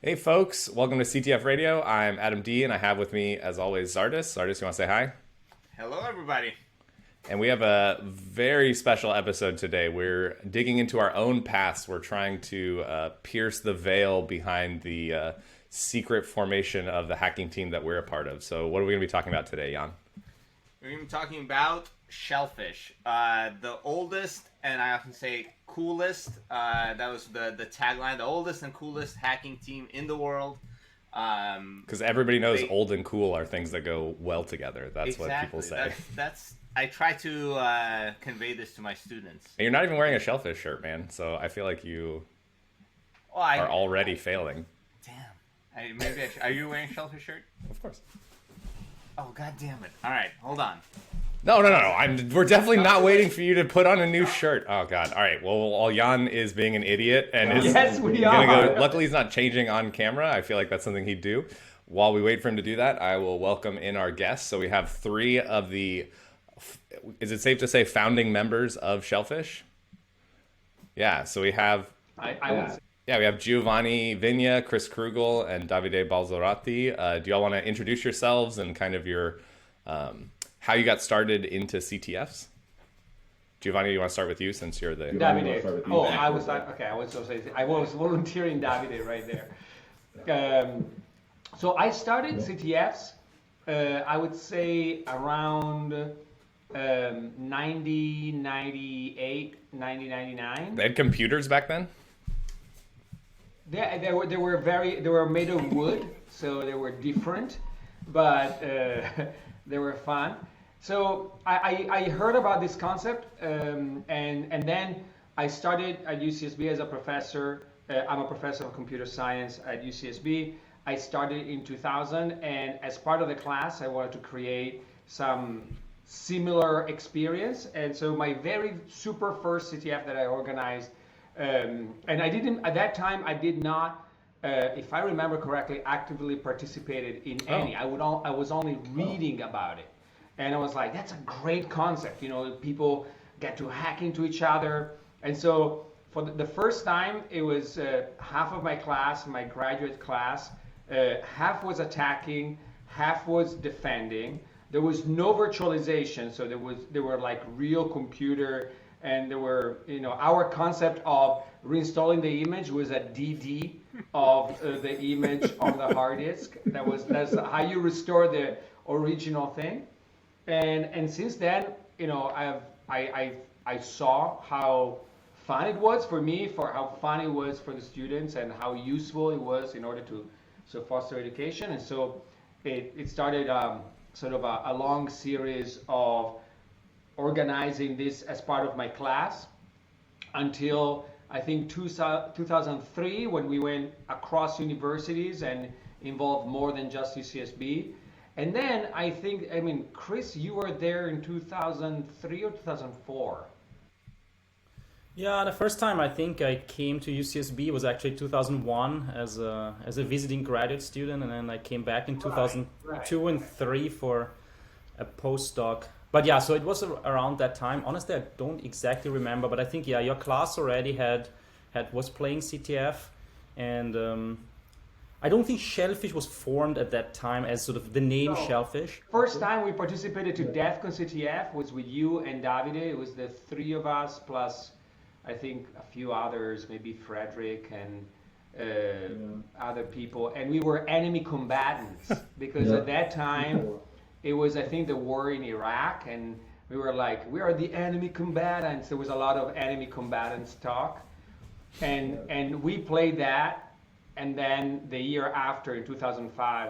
Hey folks, welcome to CTF Radio. I'm Adam D, and I have with me, as always, Zardus. Zardus, you want to say hi? Hello, everybody. And we have a very special episode today. We're digging into our own past. We're trying to pierce the veil behind the secret formation of the hacking team that we're a part of. So what are we going to be talking about today, Jan? We're going to be talking about Shellphish, the oldest, and I often say coolest, that was the tagline, the oldest and coolest hacking team in the world. Because everybody knows old and cool are things that go well together. That's exactly what people say. That's I try to convey this to my students. And you're not even wearing a Shellphish shirt, man. So I feel like you are already failing. Damn. Are you wearing a Shellphish shirt? Of course. Oh, God damn it. All right, hold on. No. We're definitely not waiting for you to put on a new shirt. Oh, God. All right. Well, while Jan is being an idiot and is gonna go, luckily he's not changing on camera. I feel like that's something he'd do. While we wait for him to do that, I will welcome in our guests. So we have three of the, is it safe to say, founding members of Shellphish? Yeah. So we have, I would say. Yeah, we have Giovanni Vigna, Chris Kruegel, and Davide Balzarotti. Do y'all want to introduce yourselves and kind of your how you got started into CTFs? Giovanni, you want to start with you since you're the Davide. Oh, I was okay. I was volunteering Davide right there. So I started CTFs. I would say around 1998, 1999. They had computers back then? They were made of wood, so they were different, but they were fun. So I heard about this concept, and then I started at UCSB as a professor. I'm a professor of computer science at UCSB. I started in 2000, and as part of the class, I wanted to create some similar experience. And so my very super first CTF that I organized. And I didn't, at that time, I did not, if I remember correctly, actively participated in any. I was only reading about it. And I was like, that's a great concept. You know, people get to hack into each other. And so for the first time, it was half of my class, my graduate class, half was attacking, half was defending. There was no virtualization, so there were like real computer. And there were, our concept of reinstalling the image was a DD of the image on the hard disk. That's how you restore the original thing. And since then, I saw how fun it was for me, for how fun it was for the students, and how useful it was in order to foster education. And so it started sort of a long series of organizing this as part of my class until I think 2003, when we went across universities and involved more than just UCSB. And then Chris, you were there in 2003 or 2004? Yeah, the first time I think I came to UCSB was actually 2001 as a visiting graduate student, and then I came back in 2002 and 3 for a postdoc. But yeah, so it was around that time. Honestly, I don't exactly remember, but I think, yeah, your class already was playing CTF, and I don't think Shellphish was formed at that time as sort of the name Shellphish. First time we participated to CON CTF was with you and Davide. It was the three of us plus, I think, a few others, maybe Frederick and other people, and we were enemy combatants because at that time. It was, I think, the war in Iraq, and we were like, we are the enemy combatants. There was a lot of enemy combatants talk, and we played that, and then the year after, in 2005,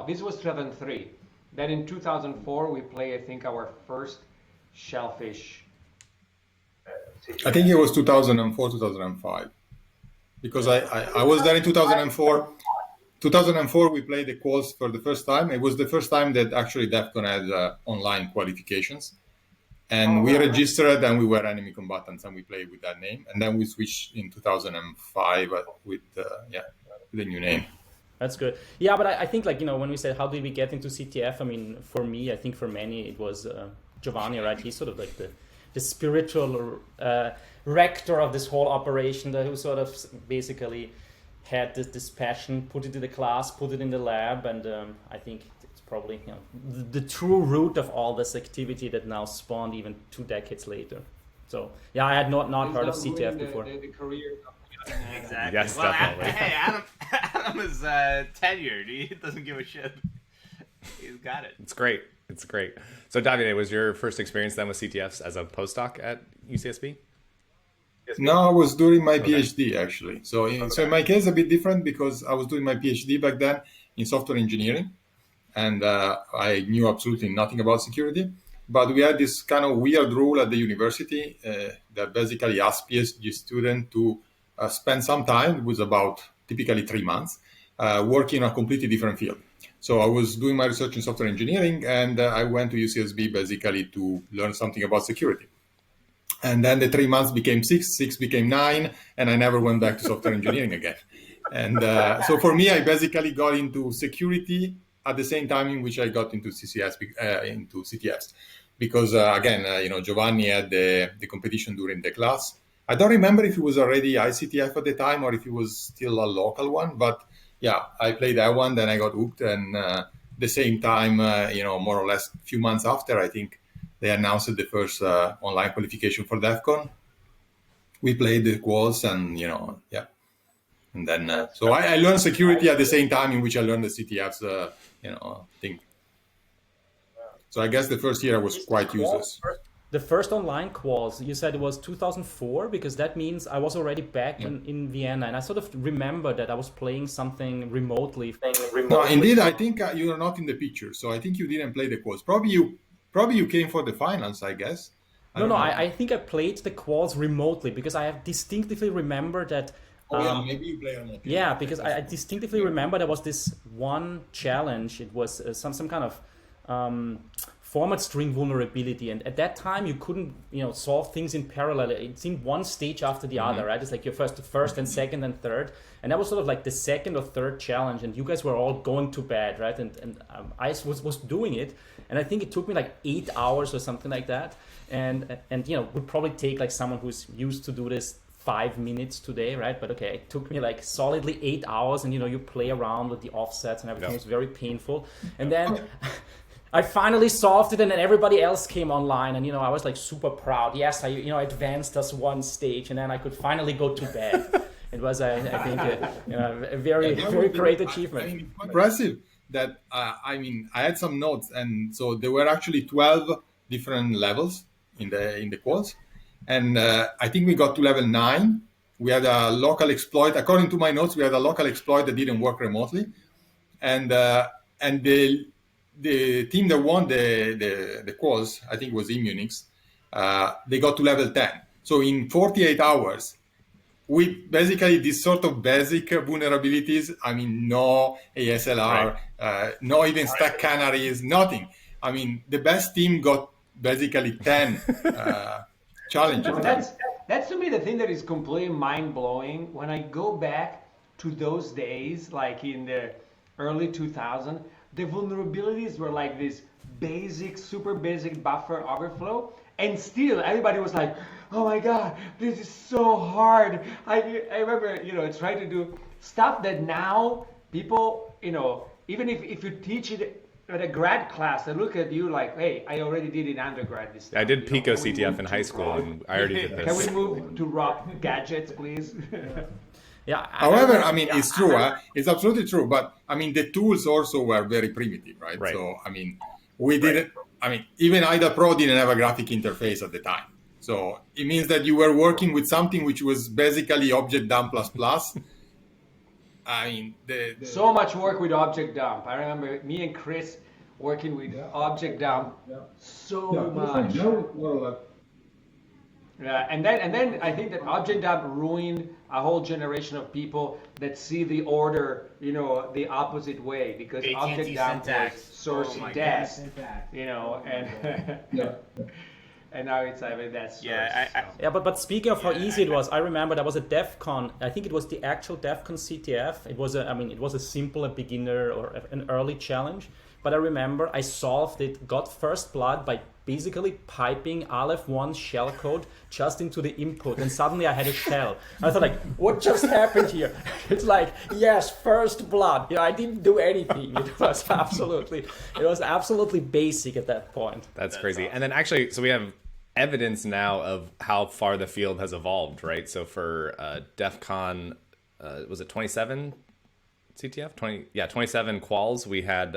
this was 2003. Then in 2004, we played, I think, our first Shellphish. I think it was 2004, 2005, because I was there in 2004. 2004, we played the quals for the first time. It was the first time that actually DEF CON had online qualifications. And we registered and we were enemy combatants and we played with that name. And then we switched in 2005 with the new name. That's good. Yeah, but I think when we said, how did we get into CTF? I mean, for me, I think for many, it was Giovanni, right? He's sort of like the spiritual rector of this whole operation, who sort of basically had this passion, put it in the class, put it in the lab, and I think it's probably the true root of all this activity that now spawned even 2 decades later. So yeah, I had not heard of CTF before. The career of Exactly. Yes, well, definitely. hey, Adam is tenured. He doesn't give a shit. He's got it. It's great. It's great. So Davide, was your first experience then with CTFs as a postdoc at UCSB? No, I was doing my PhD actually. So in my case, a bit different because I was doing my PhD back then in software engineering, and I knew absolutely nothing about security. But we had this kind of weird rule at the university that basically asked PhD students to spend some time, it was about typically 3 months, working on a completely different field. So I was doing my research in software engineering, and I went to UCSB basically to learn something about security. And then the 3 months became 6 became 9, and I never went back to software engineering again. And so for me, I basically got into security at the same time in which I got into into CTFs, because again, Giovanni had the competition during the class. I don't remember if it was already ICTF at the time or if it was still a local one, but yeah, I played that one. Then I got hooked, and the same time, more or less a few months after, I think they announced the first online qualification for DEF CON. We played the quals, and yeah. And then, so I learned security at the same time in which I learned the CTFs, thing. So I guess the first year I was quite useless. The first online quals, you said it was 2004, because that means I was already back in Vienna, and I sort of remember that I was playing something remotely. No, indeed, I think you are not in the picture, so I think you didn't play the quals. Probably you came for the finals, I guess. I think I played the quals remotely, because I have distinctively remember that. Maybe you play on it. Yeah, because I distinctively remember there was this one challenge. It was some kind of format string vulnerability, and at that time you couldn't solve things in parallel. It seemed one stage after the other, right? It's like your first and second and third, and that was sort of like the second or third challenge, and you guys were all going to bed, right? And I was doing it, and I think it took me like 8 hours or something like that, and would probably take like someone who's used to do this 5 minutes today, right? But okay, it took me like solidly 8 hours, and you play around with the offsets and everything. It was very painful, and then I finally solved it, and then everybody else came online, and I was like super proud. Yes, I advanced us one stage, and then I could finally go to bed. It was, I think, a very great achievement. I mean, impressive that I had some notes, and so there were actually 12 different levels in the quals, and I think we got to level 9. We had a local exploit. According to my notes, we had a local exploit that didn't work remotely, and the team that won the quals, I think it was Immunix, they got to level 10. So in 48 hours, with basically this sort of basic vulnerabilities, I mean, no ASLR, no even stack canaries, nothing. I mean, the best team got basically 10 challenges. That's to me the thing that is completely mind-blowing. When I go back to those days, like in the early 2000s, the vulnerabilities were like this basic, super basic buffer overflow, and still everybody was like, "Oh my God, this is so hard." I remember, trying to do stuff that now people, even if you teach it at a grad class, they look at you like, "Hey, I already did in undergrad this stuff." I did Pico CTF in high school, and I already did this. Can we move to raw gadgets, please? Yeah. However, I mean, it's true. It's absolutely true. But I mean, the tools also were very primitive, right? So I mean, we didn't. I mean, even IDA Pro didn't have a graphic interface at the time. So it means that you were working with something which was basically object dump plus. I mean, so much work with object dump. I remember me and Chris working with object dump so much. Yeah, and then I think that object dump ruined a whole generation of people that see the order, the opposite way, because AT&T object dump syntax. was source desk, and and now it's that source. Yeah, but speaking of how easy it was, I remember there was a DEF CON. I think it was the actual DEF CON CTF. It was a simple, a beginner or an early challenge. but I remember I solved it, got first blood by basically piping Aleph-1 shell code just into the input, and suddenly I had a shell. I thought like, what just happened here? It's like, yes, first blood. I didn't do anything. It was absolutely basic at that point. That's crazy. Awesome. And then actually, so we have evidence now of how far the field has evolved, right? So for DEF CON, was it 27 CTF? 27 quals, we had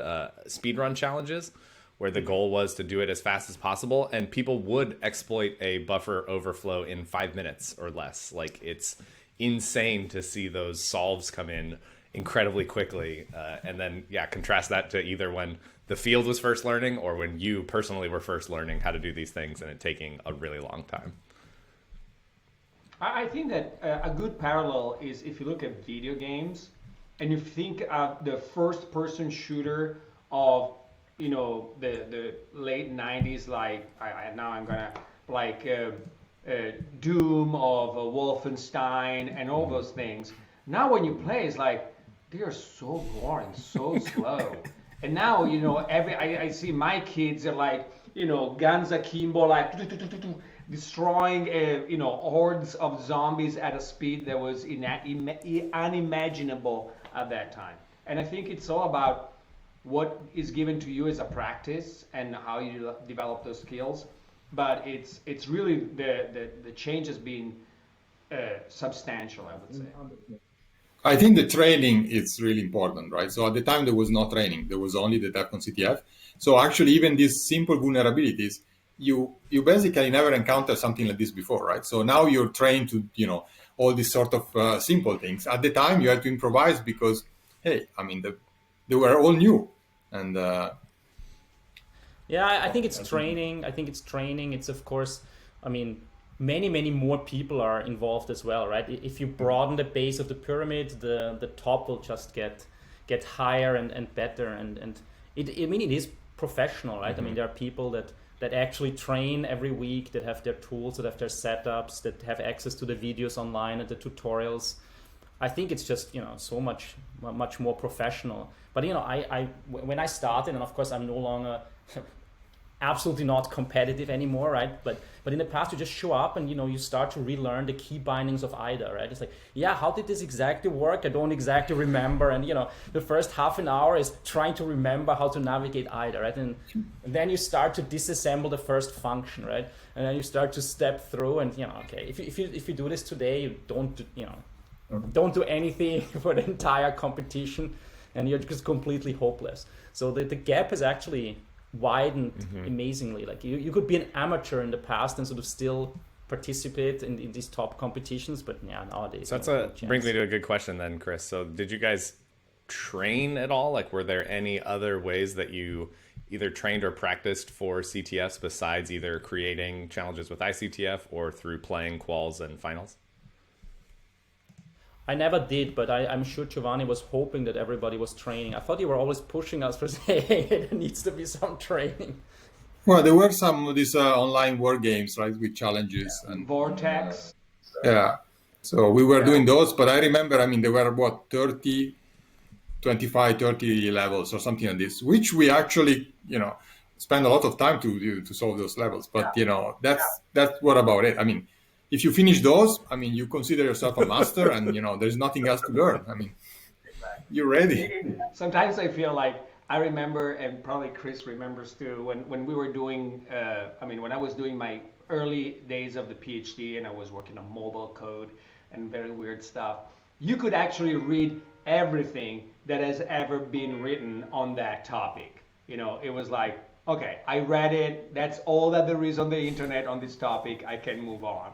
speedrun challenges where the goal was to do it as fast as possible, and people would exploit a buffer overflow in 5 minutes or less. Like, it's insane to see those solves come in incredibly quickly. And then, contrast that to either when the field was first learning or when you personally were first learning how to do these things and it taking a really long time. I think that a good parallel is if you look at video games and you think of the first person shooter of the late 90s, like Doom, of Wolfenstein, and all those things. Now when you play, it's like they are so boring, so slow. And now I see my kids are like guns akimbo, like destroying hordes of zombies at a speed that was unimaginable at that time. And I think it's all about what is given to you as a practice and how you develop those skills, but it's really the change has been substantial, I would say. I think the training is really important, right? So at the time there was no training, there was only the DEF CON CTF. So actually even these simple vulnerabilities, you basically never encountered something like this before, right? So now you're trained to all these sort of simple things. At the time you had to improvise because, hey, I mean they were all new. And I think it's training. It's, of course, I mean, many more people are involved as well, right? If you broaden the base of the pyramid, the top will just get higher and better. And it is professional, right? I mean, there are people that actually train every week, that have their tools, that have their setups, that have access to the videos online and the tutorials. I think it's just so much more professional. But when I started, and of course I'm no longer absolutely not competitive anymore, right? But in the past you just show up and you start to relearn the key bindings of IDA, right? It's like, how did this exactly work? I don't exactly remember, and the first half an hour is trying to remember how to navigate IDA, right? And then you start to disassemble the first function, right? And then you start to step through, and okay, if you do this today, you don't do anything for the entire competition, and you're just completely hopeless. So the gap has actually widened amazingly. Like you could be an amateur in the past and sort of still participate in these top competitions, but nowadays. So that's brings me to a good question then, Chris. So did you guys train at all? Like, were there any other ways that you either trained or practiced for CTFs besides either creating challenges with ICTF or through playing quals and finals? I never did, but I'm sure Giovanni was hoping that everybody was training. I thought you were always pushing us for saying, hey, there needs to be some training. Well, there were some of these online war games, right, with challenges. And Vortex. So we were doing those, but I remember, there were, 25-30 levels or something like this, which we actually, spend a lot of time to solve those levels. But, that's what about it. If you finish those, you consider yourself a master and, there's nothing else to learn. You're ready. Sometimes I feel like I remember, and probably Chris remembers too, when we were doing, when I was doing my early days of the PhD and I was working on mobile code and very weird stuff, you could actually read everything that has ever been written on that topic. It was like, okay, I read it. That's all that there is on the internet on this topic. I can move on.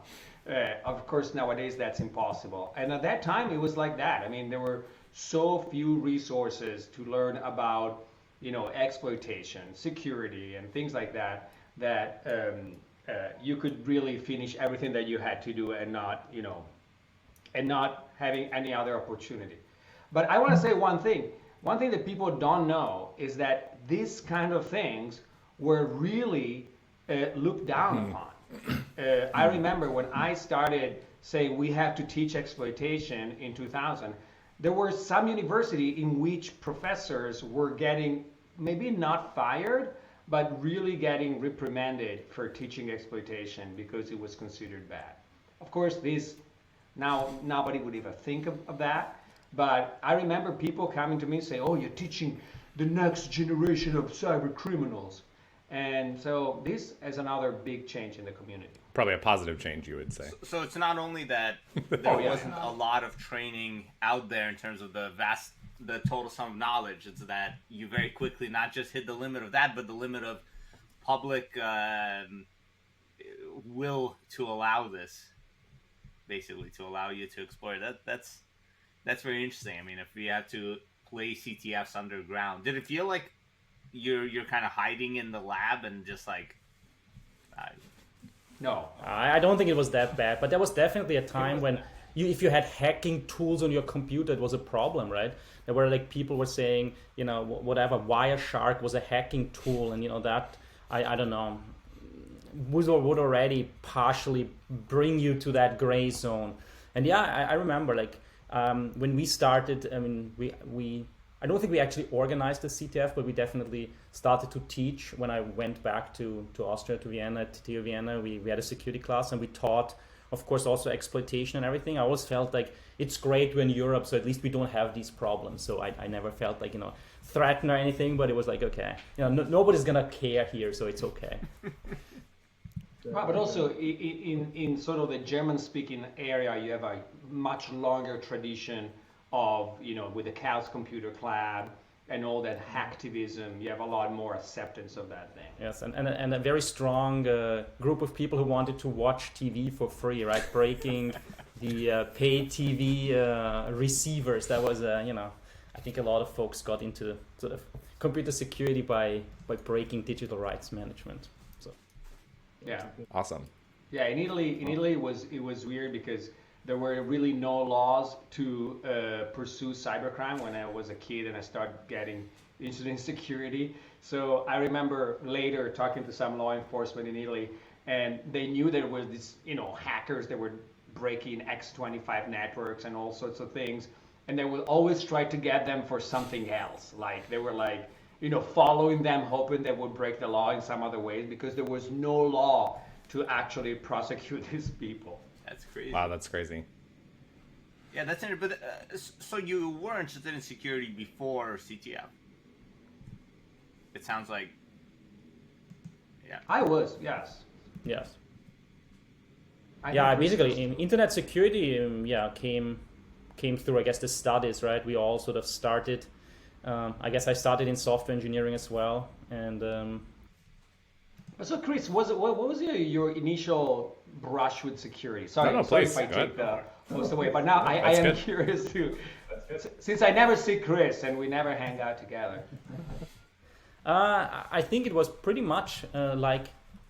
Of course, nowadays that's impossible. And at that time, it was like that. There were so few resources to learn about, exploitation, security, and things like that, that you could really finish everything that you had to do and not, and not having any other opportunity. But I want to say one thing. One thing that people don't know is that these kind of things were really looked down upon. I remember when I started saying we have to teach exploitation in 2000, there were some university in which professors were getting maybe not fired, but really getting reprimanded for teaching exploitation because it was considered bad. Of course, this now nobody would even think of that, but I remember people coming to me and say, "Oh, you're teaching the next generation of cyber criminals." And so this is another big change in the community. Probably a positive change, you would say. So it's not only that there wasn't a lot of training out there in terms of the total sum of knowledge. It's that you very quickly not just hit the limit of that, but the limit of public will to allow this, basically to allow you to explore. That's very interesting. I mean, if we had to play CTFs underground, did it feel like you're kind of hiding in the lab and just like? No, I don't think it was that bad, but there was definitely a time when if you had hacking tools on your computer, it was a problem, right? There were like people were saying, you know, whatever, Wireshark was a hacking tool, and you know that I don't know, would already partially bring you to that gray zone. And yeah, I remember like when we started. I mean, we I don't think we actually organized the CTF, but we definitely started to teach when I went back to Austria, to Vienna, to TU Vienna. We had a security class and we taught, of course, also exploitation and everything. I always felt like it's great we're in Europe, so at least we don't have these problems. So I never felt like, you know, threatened or anything, but it was like, okay, you know, nobody's gonna care here, so it's okay. But also in sort of the German-speaking area, you have a much longer tradition of, you know, with the Chaos Computer Club and all that hacktivism. You have a lot more acceptance of that thing. Yes, and a very strong group of people who wanted to watch TV for free, right? Breaking the paid TV receivers. That was, you know, I think a lot of folks got into sort of computer security by breaking digital rights management. So, yeah, awesome. Yeah, in Italy it was weird because there were really no laws to pursue cybercrime when I was a kid and I started getting interested in security. So I remember later talking to some law enforcement in Italy, and they knew there were these, you know, hackers that were breaking X25 networks and all sorts of things, and they would always try to get them for something else. Like they were like, you know, following them, hoping they would break the law in some other ways because there was no law to actually prosecute these people. That's crazy. Wow, that's crazy. Yeah, that's interesting. But so you were interested in security before CTF? It sounds like. Yeah. I was, yes. Yes. I basically in internet security, came through, I guess, the studies, right? We all sort of started. I guess I started in software engineering as well, and. So Chris, what was your initial brush with security? Sorry, no, sorry please. if I take most away, but now I am curious too. Since I never see Chris and we never hang out together. I think it was pretty much like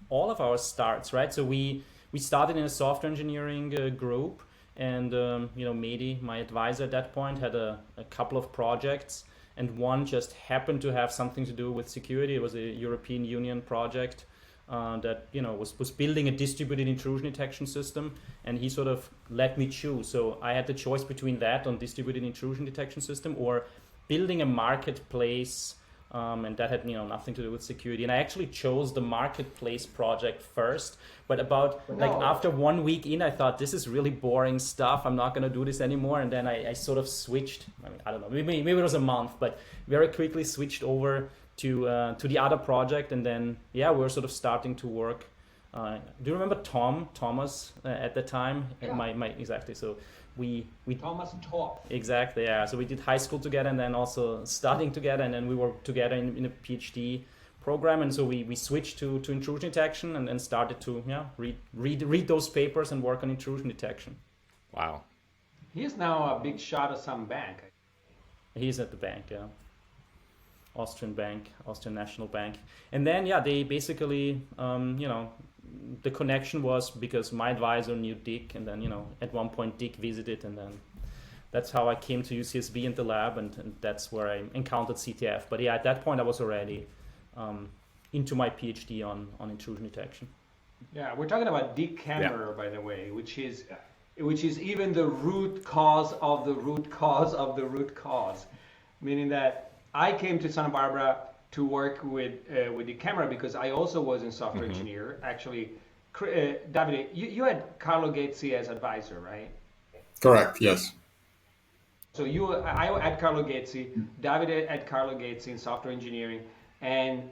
all of our starts, right? So we started in a software engineering group, and you know, Mehdi, my advisor at that point, had a couple of projects, and one just happened to have something to do with security. It was a European Union project. That, you know, was building a distributed intrusion detection system, and he sort of let me choose. So I had the choice between that on distributed intrusion detection system or building a marketplace, and that had, you know, nothing to do with security. And I actually chose the marketplace project first, but after 1 week in, I thought, this is really boring stuff. I'm not going to do this anymore. And then I sort of switched. I mean, I don't know, maybe it was a month, but very quickly switched over to the other project, and then we're sort of starting to work. Do you remember Thomas at the time? Yeah. Exactly. So we Thomas Torp. Exactly, yeah. So we did high school together, and then also studying together, and then we were together in a PhD program, and so we switched to intrusion detection, and then started to read those papers and work on intrusion detection. Wow. He is now a big shot at some bank. He's at the bank, yeah. Austrian National Bank. And then, they basically, the connection was because my advisor knew Dick, and then, at one point Dick visited, and then that's how I came to UCSB in the lab, and that's where I encountered CTF. But at that point I was already into my PhD on intrusion detection. Yeah, we're talking about Dick Kemmerer, by the way, which is even the root cause of the root cause of the root cause, meaning that I came to Santa Barbara to work with the camera because I also was in software engineer. Actually, Davide, you had Carlo Ghezzi as advisor, right? Correct. Yes. So I had Carlo Ghezzi, Davide had Carlo Ghezzi in software engineering, and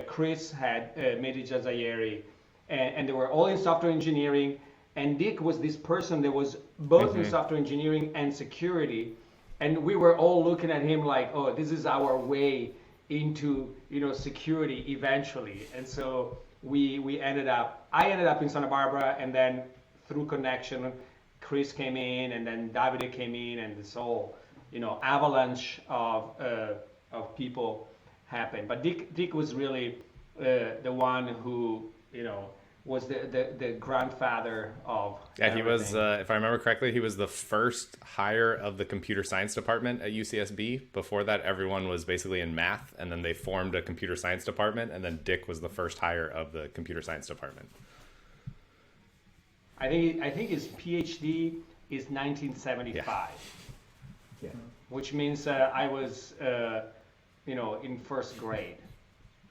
Chris had Mehdi Jazayeri, and they were all in software engineering. And Dick was this person that was both in software engineering and security, and we were all looking at him like, oh, this is our way into security eventually. And so I ended up in Santa Barbara, and then through connection, Chris came in, and then Davide came in, and this whole avalanche of people happened. But Dick was really the one who was the grandfather of everything. He was, if I remember correctly, he was the first hire of the computer science department at UCSB. Before that, everyone was basically in math, and then they formed a computer science department, and then Dick was the first hire of the computer science department. I think his PhD is 1975, which means I was in first grade.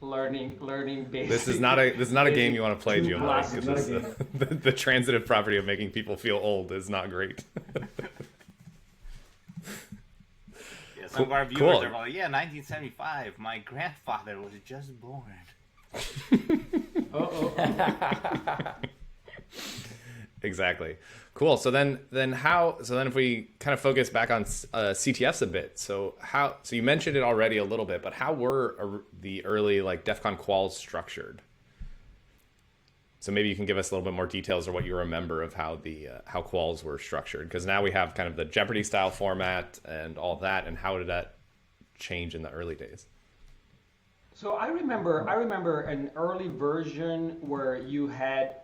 Learning basic. This is not a game you want to play, Giovanni. The transitive property of making people feel old is not great. Some of our viewers are like, 1975. My grandfather was just born. Exactly. Cool. So then if we kind of focus back on CTFs a bit, so you mentioned it already a little bit, but how were the early like DEF CON quals structured? So maybe you can give us a little bit more details or what you remember of how how quals were structured, because now we have kind of the Jeopardy style format and all that, and how did that change in the early days? So I remember an early version where you had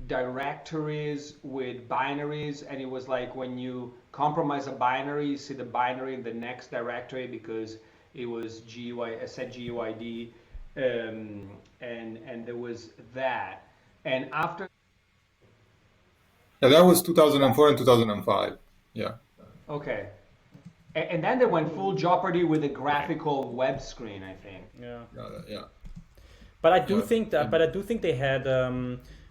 directories with binaries, and it was like when you compromise a binary, you see the binary in the next directory because it was set GUID, and there was that. And after that was 2004 and 2005. Okay. And then they went full Jeopardy with a graphical web screen, I think. But I do think they had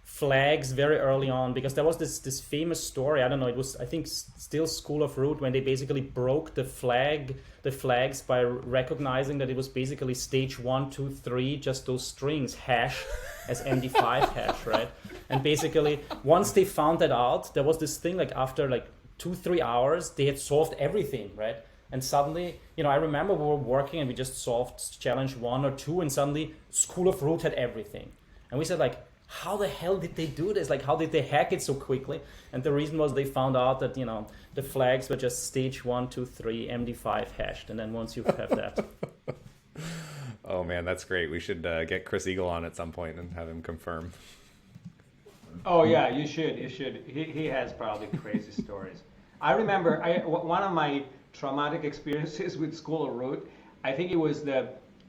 flags very early on, because there was this famous story, I don't know, it was I think still School of Root, when they basically broke the flags by recognizing that it was basically stage 1, 2, 3, just those strings hashed as MD5 hash, right? And basically once they found that out, there was this thing like after like 2-3 hours they had solved everything, right? And suddenly, I remember we were working and we just solved challenge 1 or 2, and suddenly School of Root had everything, and we said like, how the hell did they do this? Like, how did they hack it so quickly? And the reason was they found out that, the flags were just stage 1, 2, 3, MD5 hashed. And then once you have that. Oh, man, that's great. We should get Chris Eagle on at some point and have him confirm. Oh, yeah, you should. He has probably crazy stories. I remember one of my traumatic experiences with School of Root, I think it was the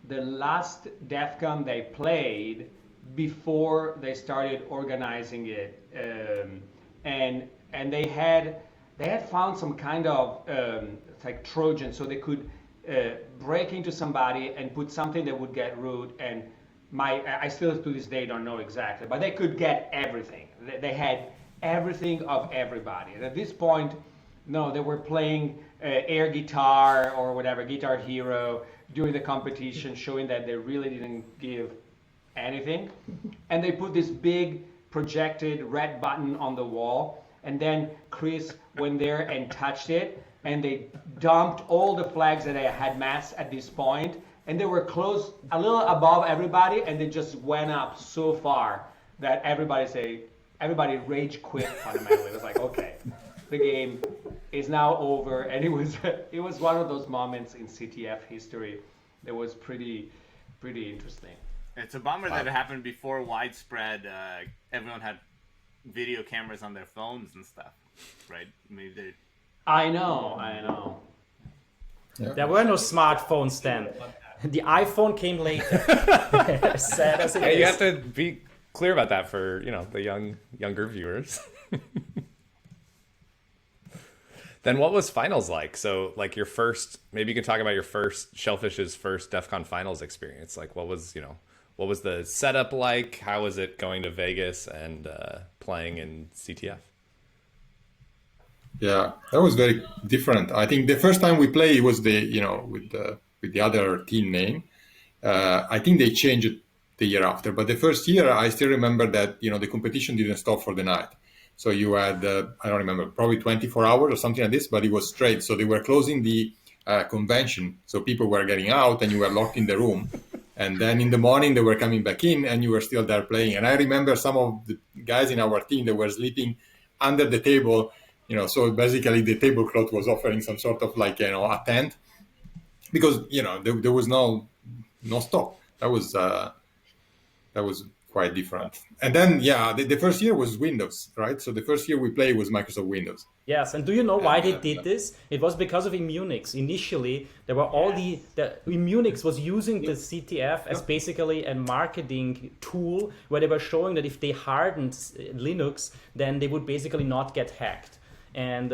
last DEF CON they played before they started organizing it, and they had found some kind of like Trojan, so they could break into somebody and put something that would get root. And I still to this day don't know exactly, but they could get everything. They had everything of everybody. And at this point, they were playing air guitar or whatever, Guitar Hero during the competition, showing that they really didn't give anything. And they put this big projected red button on the wall, and then Chris went there and touched it, and they dumped all the flags that they had massed at this point, and they were close a little above everybody, and they just went up so far that everybody rage quit fundamentally. It was like, okay, the game is now over. And it was one of those moments in CTF history that was pretty interesting. It's a bummer that it happened before widespread. Everyone had video cameras on their phones and stuff, right? I know. Yeah. There were no smartphones then. The iPhone came later. Sad as it is. You have to be clear about that for the younger viewers. Then what was finals like? So like your first, maybe you can talk about your first, Shellphish's first DEF CON finals experience. Like what was, what was the setup like? How was it going to Vegas and playing in CTF? Yeah, that was very different. I think the first time we played was with the other team name. I think they changed it the year after, but the first year I still remember that the competition didn't stop for the night. So you had I don't remember, probably 24 hours or something like this, but it was straight. So they were closing the convention, so people were getting out and you were locked in the room. And then in the morning they were coming back in and you were still there playing. And I remember some of the guys in our team that were sleeping under the table. So basically the tablecloth was offering some sort of a tent, because there was no stop. That was quite different. And then the first year was Windows, right? So the first year we played was Microsoft Windows. Yes, and do you know why they did this? It was because of Immunix. Initially, there were all the Immunix was using the CTF as basically a marketing tool, where they were showing that if they hardened Linux, then they would basically not get hacked. And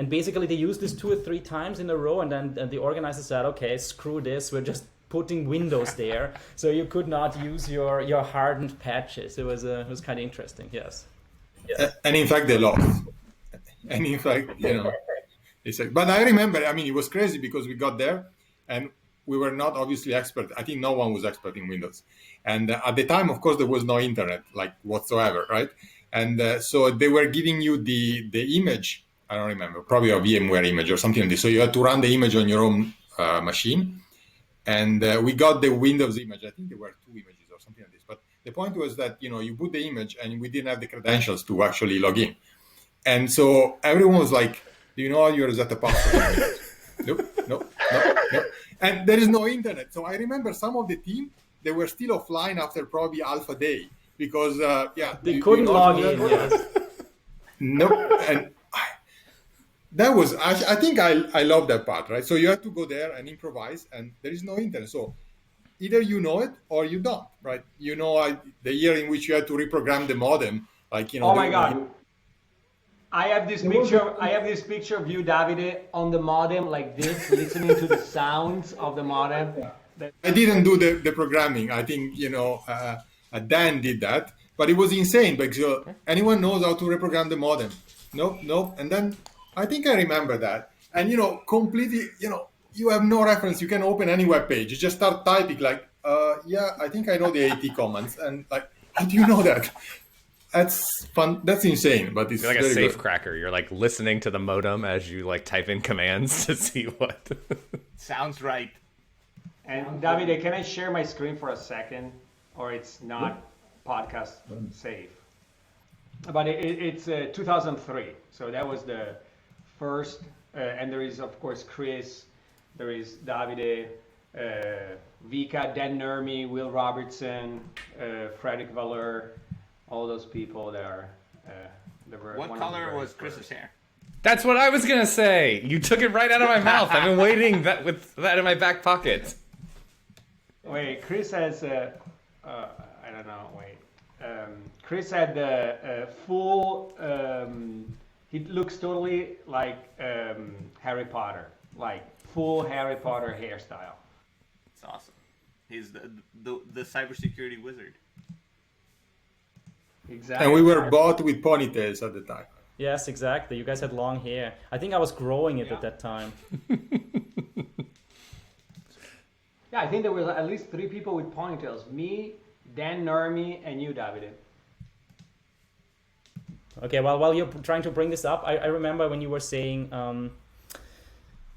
basically they used this 2 or 3 times in a row, and then the organizers said, okay, screw this, we're just putting Windows there, so you could not use your hardened patches. It was kind of interesting, yes. And in fact they lost. And in fact, but I remember, it was crazy because we got there and we were not obviously expert. I think no one was expert in Windows. And at the time, of course, there was no internet whatsoever, right? And so they were giving you the image, I don't remember, probably a VMware image or something like this. So you had to run the image on your own machine. And we got the Windows image. I think there were 2 images or something like this. But the point was that, you put the image and we didn't have the credentials to actually log in. And so everyone was like, do you know how you reset the password? Nope. And there is no internet. So I remember some of the team, they were still offline after probably half a day. Because they couldn't log in. Yes. No, and that was I think I love that part, right? So you have to go there and improvise, and there is no internet. So either you know it or you don't, right? The year in which you had to reprogram the modem, Oh my God! I have this picture of you, Davide, on the modem like this, listening to the sounds of the modem. I didn't do the programming. I think Dan did that, but it was insane because anyone knows how to reprogram the modem. Nope. And then I think I remember that. And, completely, you have no reference. You can open any web page. You just start typing I think I know the AT commands. And how do you know that? That's fun. That's insane, but it's You're like very a safe good. cracker. You're listening to the modem as you type in commands to see what. Sounds right. And Davide, can I share my screen for a second? Or it's not podcast safe. But it's 2003, so that was the first. And there is, of course, Chris. There is Davide, Vika, Dan Nurmi, Will Robertson, Frederick Valeur, all those people that are. What color was Chris's hair? That's what I was gonna say. You took it right out of my mouth. I've been waiting with that in my back pocket. Wait, Chris has. I don't know. Wait. Chris had the full. He looks totally like Harry Potter, full Harry Potter hairstyle. It's awesome. He's the cybersecurity wizard. Exactly. And we were both with ponytails at the time. Yes, exactly. You guys had long hair. I think I was growing it at that time. Yeah, I think there were at least 3 people with ponytails. Me, Dan Nurmi, and you, Davide. Okay, well, while you're trying to bring this up, I remember when you were saying owning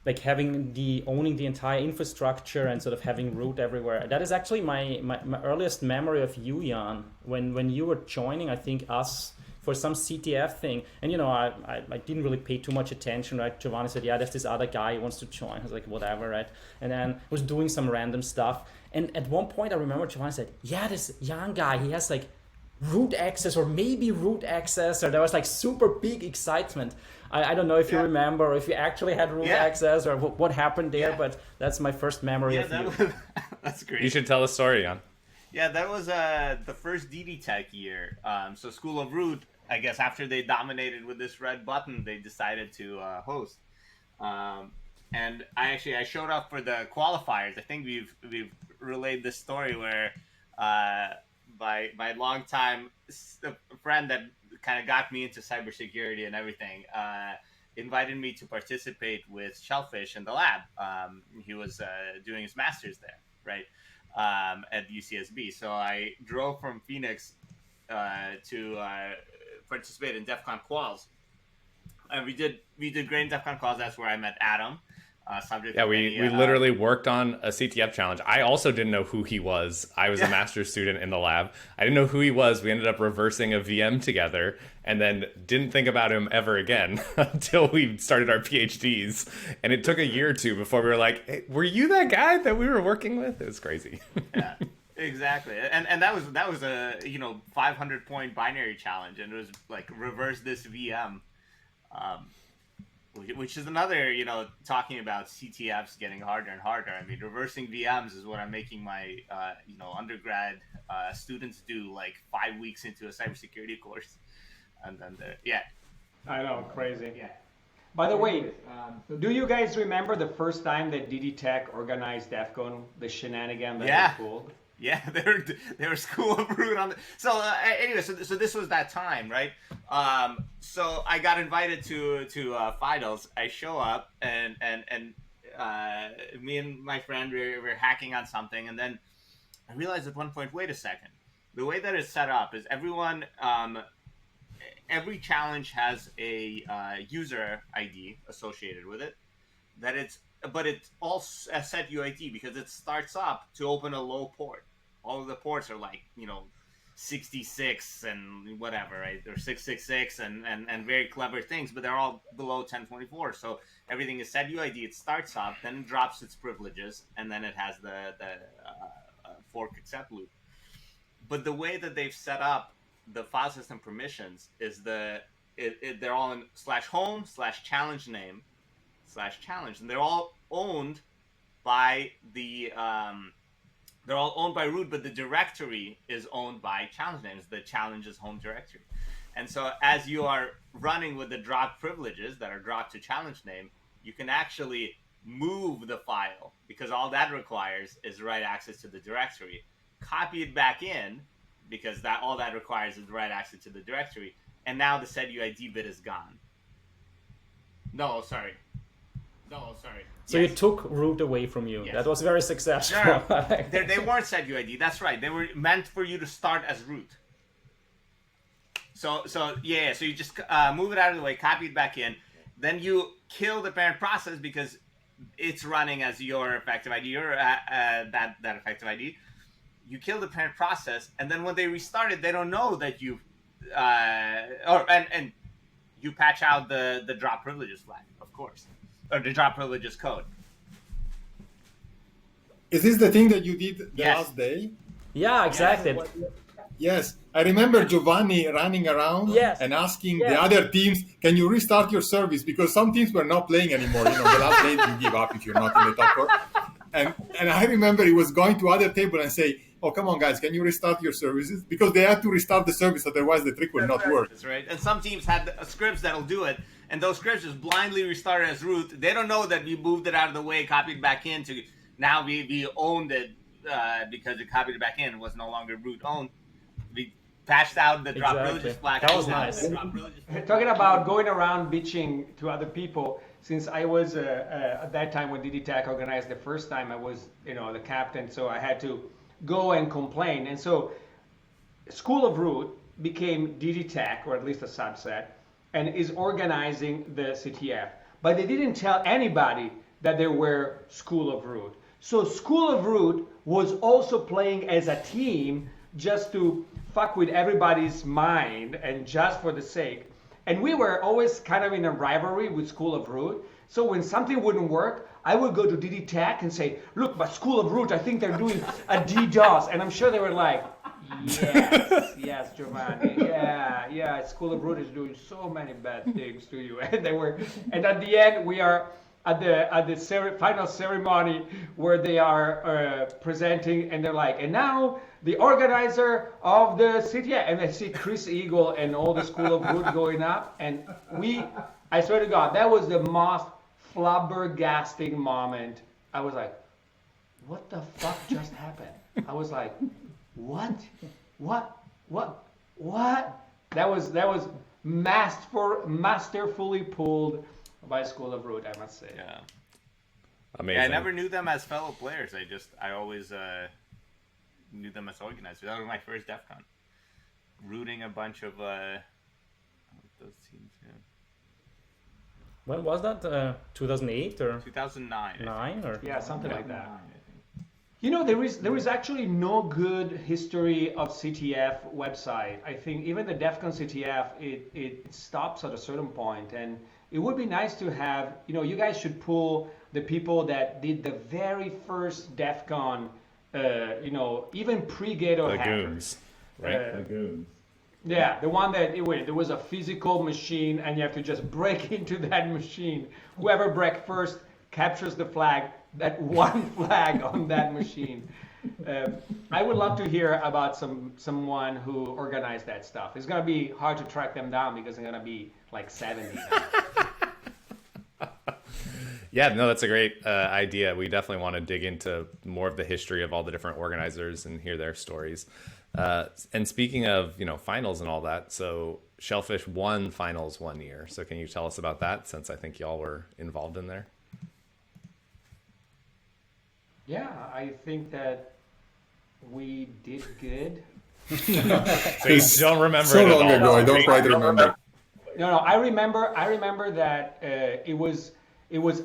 the entire infrastructure and sort of having root everywhere. That is actually my earliest memory of you, Jan, when you were joining, I think, us for some CTF thing. And, I didn't really pay too much attention, right? Giovanni said, yeah, there's this other guy who wants to join. I was like, whatever, right? And then was doing some random stuff. And at one point, I remember Giovanni said, yeah, this young guy, he has root access or maybe root access, or there was super big excitement. I don't know if you remember or if you actually had root access or what happened there, but that's my first memory of you. That's great. You should tell the story, Jan. Yeah, that was the first DDTech year. So School of Root I guess after they dominated with this red button, they decided to host. And I showed up for the qualifiers. I think we've relayed this story where my longtime friend that kind of got me into cybersecurity and everything invited me to participate with Shellphish in the lab. He was doing his master's there, right, at UCSB. So I drove from Phoenix to participate in DEF CON quals. And we did great in DEF CON quals. That's where I met Adam. We literally worked on a CTF challenge. I also didn't know who he was. I was a master's student in the lab. I didn't know who he was. We ended up reversing a VM together and then didn't think about him ever again until we started our PhDs. And it took a year or two before we were like, hey, were you that guy that we were working with? It was crazy. Yeah, exactly. And that was a 500-point binary challenge, and it was like reverse this VM. Which is another, talking about CTFs getting harder and harder. I mean, reversing VMs is what I'm making my, undergrad students do like 5 weeks into a cybersecurity course. And then, I know, crazy. Yeah. By the way, do you guys remember the first time that DDTech organized DEF CON, the shenanigan that was pulled? Yeah, they were School of Root on the. So anyway, so this was that time, right? So I got invited to finals. I show up and me and my friend we're hacking on something, and then I realized at one point, wait a second, the way that it's set up is everyone. Every challenge has a user ID associated with it. But it's all a set UID because it starts up to open a low port. All of the ports are like, 66 and whatever, right? They're 666 and very clever things, but they're all below 1024. So everything is set UID. It starts up, then it drops its privileges, and then it has the fork accept loop. But the way that they've set up the file system permissions is they're all in /home/challenge name /challenge, and they're all owned by they're all owned by root, but the directory is owned by challenge names. The challenge's home directory. And so as you are running with the drop privileges that are dropped to challenge name, you can actually move the file because all that requires is write access to the directory. Copy it back in because all that requires is write access to the directory. And now the set UID bit is gone. No, sorry. So you took root away from you. Yes. That was very successful. No. They weren't set UID. That's right. They were meant for you to start as root. So you just move it out of the way, copy it back in. Then you kill the parent process because it's running as your effective ID or that effective ID. You kill the parent process, and then when they restart it, they don't know that you and you patch out the drop privileges flag, of course. Or the drop privileges code. Is this the thing that you did the last day? Yeah, exactly. Yes. I remember Giovanni running around and asking the other teams, can you restart your service? Because some teams were not playing anymore. The last day you give up if you're not in the top four. And I remember he was going to other table and say, oh, come on, guys, can you restart your services? Because they had to restart the service, otherwise the trick will not work. That's right. And some teams had scripts that'll do it. And those scripts just blindly restart as root. They don't know that we moved it out of the way, copied back in to now we owned it because it copied it back in. It was no longer root owned. We patched out the drop privileges flag. That was nice. Talking about going around bitching to other people, since I was at that time when DDTech organized the first time, I was the captain, so I had to go and complain. And so School of Root became DDTech, or at least a subset, and is organizing the CTF. But they didn't tell anybody that there were School of Root. So School of Root was also playing as a team just to fuck with everybody's mind and just for the sake. And we were always kind of in a rivalry with School of Root. So when something wouldn't work, I would go to DDTech and say, look, but School of Root, I think they're doing a DDoS. And I'm sure they were like, yes, Giovanni, yeah, School of Root is doing so many bad things to you. And at the end, we are at the final ceremony where they are presenting, and they're like, and now the organizer of the CTF, and I see Chris Eagle and all the School of Root going up, and I swear to God, that was the most flabbergasting moment. I was like, what the fuck just happened? I was like, what? That was masterfully pulled by School of Root, I must say. Yeah. Amazing. Yeah, I never knew them as fellow players. I always knew them as organizers. That was my first DEF CON. Rooting a bunch of those teams, yeah. When was that? 2008 or 2009. 9 or Yeah, something like that. You know, there is actually no good history of CTF website. I think even the DEF CON CTF, it stops at a certain point, and it would be nice to have, you guys should pull the people that did the very first DEF CON, even pre-Gato Lagoons, right? Lagoons. Yeah, the one that there was a physical machine, and you have to just break into that machine. Whoever breaks first captures the flag, that one flag on that machine. I would love to hear about someone who organized that stuff. It's gonna be hard to track them down because they're gonna be like 70. Yeah, no, that's a great idea. We definitely want to dig into more of the history of all the different organizers and hear their stories. And speaking of, finals and all that, so Shellphish won finals one year. So can you tell us about that, since I think y'all were involved in there? Yeah, I think that we did good. So you don't remember so it at long all. ago, I don't quite remember. No, I remember that it was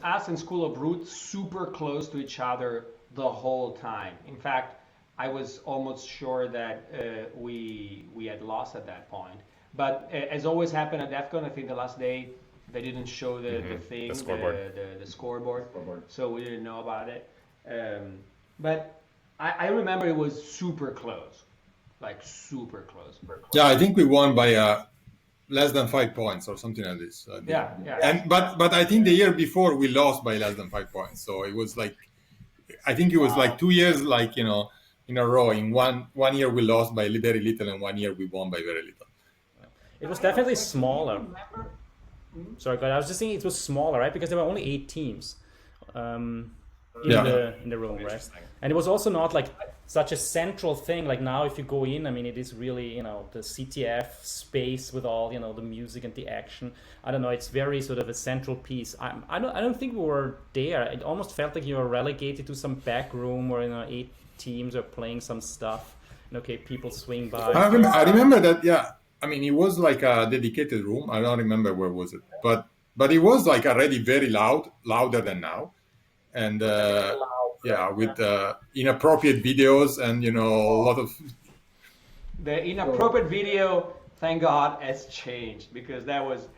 us and School of Root super close to each other the whole time. In fact, I was almost sure that we had lost at that point. But as always happened at DEF CON, I think the last day they didn't show the thing, the scoreboard. The scoreboard, so we didn't know about it. But I remember it was super close, like super close. Yeah, I think we won by less than 5 points or something like this. Yeah. And but I think the year before we lost by less than 5 points. So it was like, I think it was like 2 years, like in a row. In one year we lost by very little, and 1 year we won by very little. it was definitely smaller. Sorry, God, I was just thinking it was smaller, right? Because there were only 8 teams in the room, right? And it was also not like such a central thing. Like now, if you go in, I mean, it is really, the CTF space with all, the music and the action. I don't know. It's very sort of a central piece. I don't think we were there. It almost felt like you were relegated to some back room where 8 teams are playing some stuff. And okay, people swing by. I remember that. Yeah, I mean, it was like a dedicated room. I don't remember where was it, but it was like already very loud, louder than now, and with inappropriate videos and a lot of. The inappropriate video, thank God, has changed, because that was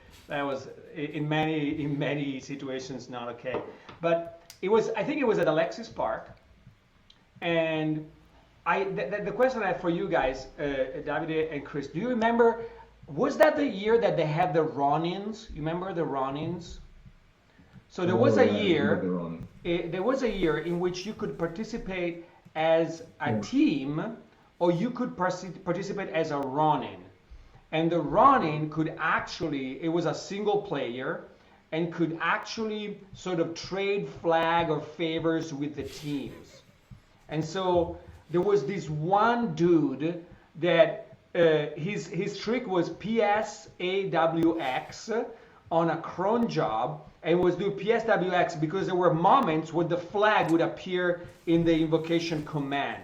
in many situations not okay. But I think it was at Alexis Park, and the question I have for you guys, Davide and Chris, do you remember? Was that the year that they had the Rōnins? You remember the Rōnins? So there was a year. There was a year in which you could participate as a team, or you could participate as a Rōnin. And the Rōnin could actually, it was a single player, and could actually sort of trade flag or favors with the teams. And so there was this one dude that his trick was PSAWX on a cron job, and was doing PSWX because there were moments where the flag would appear in the invocation command.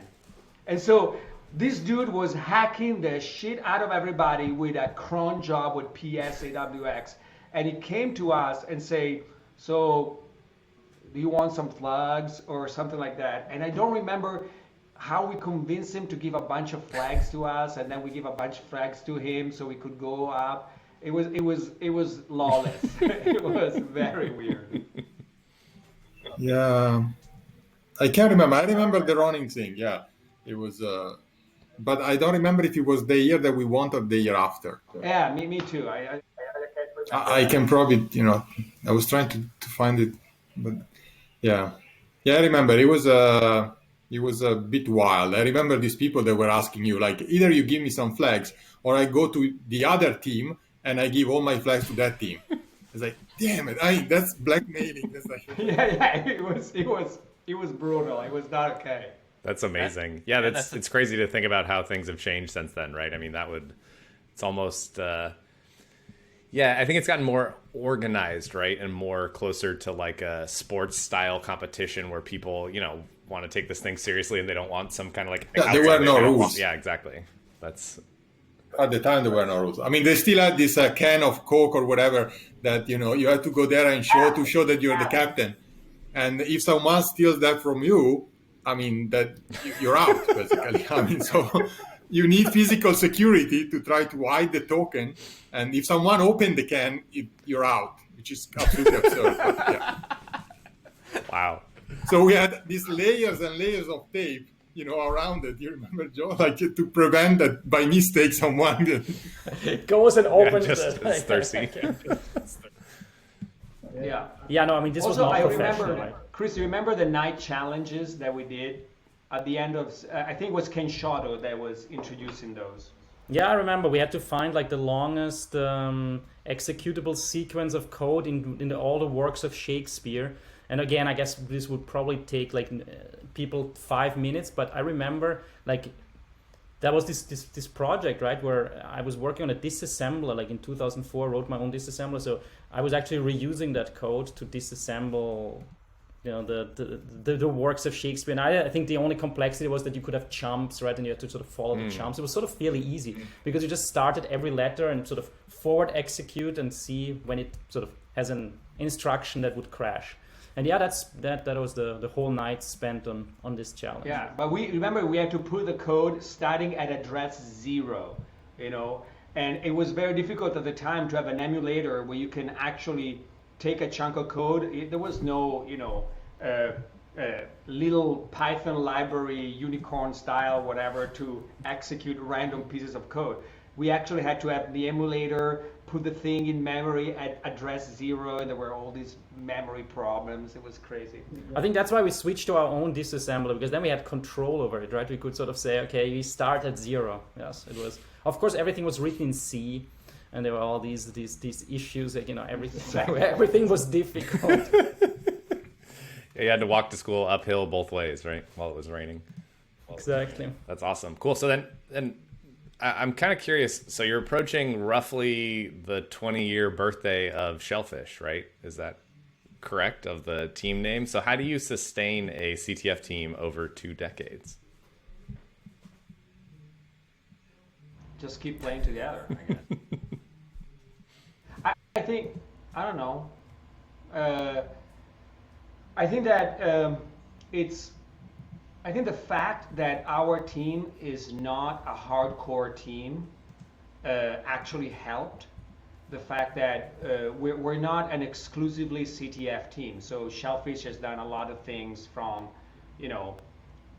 And so this dude was hacking the shit out of everybody with a cron job with PSAWX. And he came to us and say, so do you want some flags or something like that? And I don't remember how we convinced him to give a bunch of flags to us, and then we give a bunch of flags to him so we could go up. It was lawless. It was very weird. Yeah, I can't remember. I remember the running thing. Yeah, it was. But I don't remember if it was the year that we won or the year after. Yeah, me too. I can probably, I was trying to find it. But yeah, yeah, I remember it was a bit wild. I remember these people that were asking you like, either you give me some flags, or I go to the other team and I give all my flags to that team. It's like, damn it, that's blackmailing. That's like, Yeah, it was brutal. It was not okay. That's amazing. Yeah, it's crazy to think about how things have changed since then, right? I mean, it's almost, yeah, I think it's gotten more organized, right? And more closer to like a sports style competition where people, want to take this thing seriously and they don't want some kind of like, yeah, there were no rules. Yeah, exactly. That's, at the time there were no rules. I mean, they still had this can of Coke or whatever that you have to go there and show that you're the captain. And if someone steals that from you, I mean that you're out basically. I mean, so you need physical security to try to hide the token. And if someone opened the can, you're out, which is absolutely absurd. But, yeah. Wow. So we had these layers and layers of tape, around it. You remember, Joe? Like to prevent that by mistake someone goes and opens it's thirsty. Yeah. Yeah, no, I mean, this Also, was not I professional. remember, Right? Chris, you remember the night challenges that we did at the end of, I think it was Ken Shoto that was introducing those. Yeah, I remember we had to find like the longest executable sequence of code in all the works of Shakespeare. And again, I guess this would probably take like people 5 minutes, but I remember like that was this project, right, where I was working on a disassembler, like in 2004, wrote my own disassembler. So I was actually reusing that code to disassemble, the works of Shakespeare. And I think the only complexity was that you could have chumps, right, and you had to sort of follow the chumps. It was sort of fairly easy because you just started every letter and sort of forward execute and see when it sort of has an instruction that would crash. And yeah, that was the whole night spent on this challenge. Yeah, but we had to put the code starting at address 0, and it was very difficult at the time to have an emulator where you can actually take a chunk of code. There was no, little Python library, unicorn style, whatever, to execute random pieces of code. We actually had to have the emulator put the thing in memory at address 0, and there were all these memory problems. It was crazy. I think that's why we switched to our own disassembler, because then we had control over it, right? We could sort of say, okay, we start at 0. Yes, it was. Of course, everything was written in C, and there were all these issues that everything was difficult. Yeah, you had to walk to school uphill both ways, right, while it was raining. Exactly. That's awesome. Cool. So then I'm kind of curious. So you're approaching roughly the 20-year birthday of Shellphish, right? Is that correct, of the team name? So how do you sustain a CTF team over 2 decades? Just keep playing together, I guess. I think, I don't know. I think that I think the fact that our team is not a hardcore team actually helped. The fact that we're not an exclusively CTF team. So Shellphish has done a lot of things from,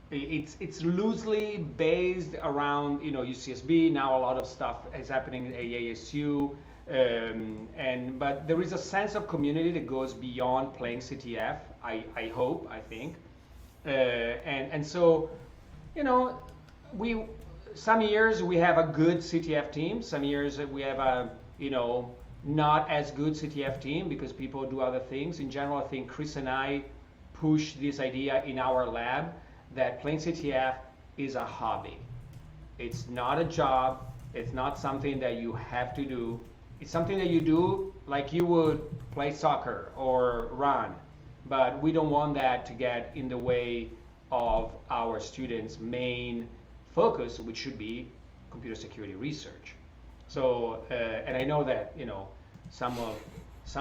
it's loosely based around, UCSB. Now a lot of stuff is happening in AASU. But there is a sense of community that goes beyond playing CTF, I think. And so, some years we have a good CTF team. Some years we have a, not as good CTF team because people do other things. In general, I think Chris and I push this idea in our lab that playing CTF is a hobby. It's not a job. It's not something that you have to do. It's something that you do like you would play soccer or run. But we don't want that to get in the way of our students' main focus, which should be computer security research. So, and I know that, some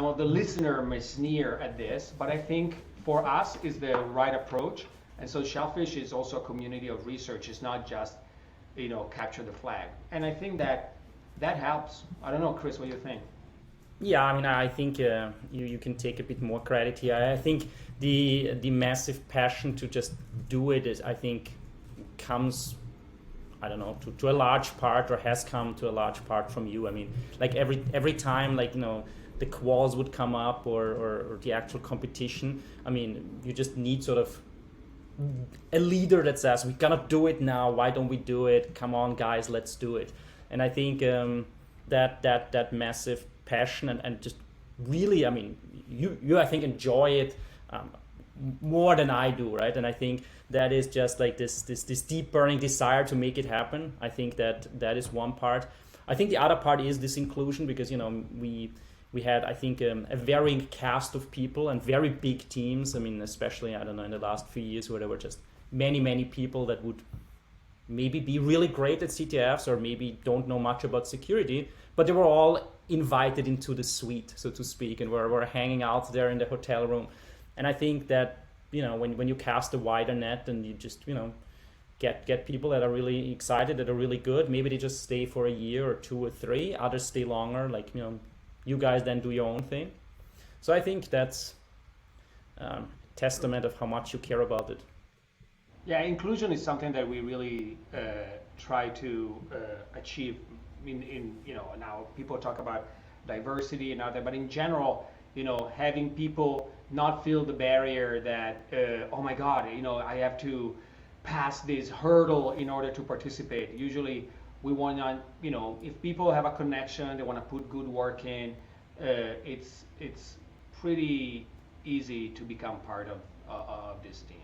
of the listener may sneer at this, but I think for us is the right approach. And so Shellphish is also a community of research. It's not just, capture the flag. And I think that helps. I don't know, Chris, what do you think? Yeah, I mean, I think you can take a bit more credit here. I think the massive passion to just do it is, I think, comes, I don't know, to a large part, or has come to a large part from you. I mean, like every time, the quals would come up or the actual competition. I mean, you just need sort of a leader that says, we're gonna do it now, why don't we do it? Come on guys, let's do it. And I think that massive passion and just really, I mean, you I think enjoy it more than I do, right? And I think that is just like this deep burning desire to make it happen. I think that is one part. I think the other part is this inclusion, because, you know, we had, I think, a varying cast of people and very big teams. I mean, especially, I don't know, in the last few years where there were just many people that would maybe be really great at CTFs or maybe don't know much about security, but they were all invited into the suite, so to speak, and we're hanging out there in the hotel room. And I think that, you know, when you cast a wider net and you just, you know, get people that are really excited, that are really good, maybe they just stay for a year or 2 or 3, others stay longer, like, you know, you guys then do your own thing. So I think that's testament of how much you care about it. Yeah, inclusion is something that we really try to achieve. In you know, now people talk about diversity and other, but in general, you know, having people not feel the barrier that oh my God, you know, I have to pass this hurdle in order to participate. Usually, we want to, you know, if people have a connection, they want to put good work in. It's pretty easy to become part of this team.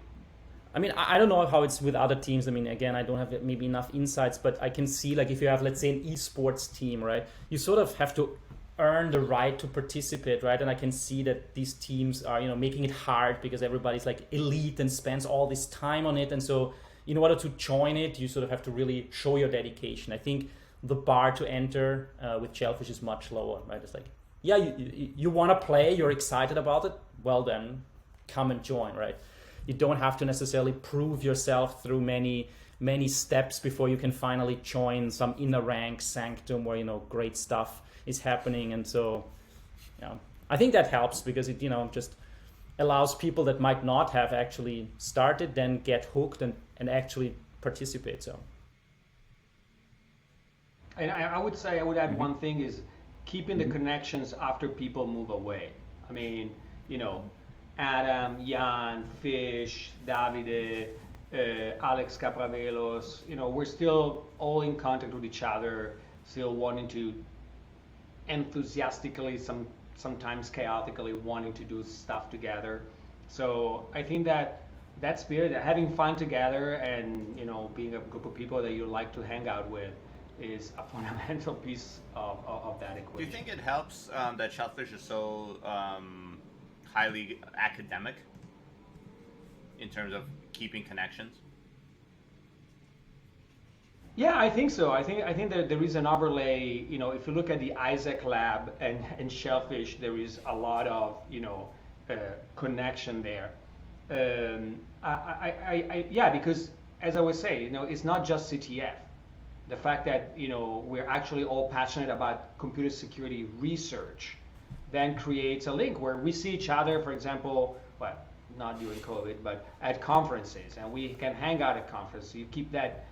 I mean, I don't know how it's with other teams. I mean, again, I don't have maybe enough insights, but I can see, like, if you have, let's say, an esports team, right? You sort of have to earn the right to participate, right? And I can see that these teams are, you know, making it hard because everybody's like elite and spends all this time on it. And so in order to join it, you sort of have to really show your dedication. I think the bar to enter with Shellphish is much lower, right? It's like, yeah, you want to play, you're excited about it, well then, come and join, right? You don't have to necessarily prove yourself through many steps before you can finally join some inner rank sanctum where, you know, great stuff is happening. And so, you know, I think that helps because it, you know, just allows people that might not have actually started then get hooked and actually participate. So, and I would say, I would add one thing is keeping the connections after people move away. I mean, you know, Adam, Jan, Fish, Davide, Alex Capravelos, you know, we're still all in contact with each other, still wanting to enthusiastically, sometimes chaotically wanting to do stuff together. So I think that spirit, having fun together and, you know, being a group of people that you like to hang out with is a fundamental piece of that equation. Do you think it helps that Shellphish is so highly academic in terms of keeping connections? Yeah, I think so. I think that there is an overlay. You know, if you look at the Isaac Lab and Shellphish, there is a lot of, you know, connection there. Yeah, because as I was saying, you know, it's not just CTF. The fact that, you know, we're actually all passionate about computer security research then creates a link where we see each other, for example, well, not during COVID, but at conferences, and we can hang out at conferences. So you keep that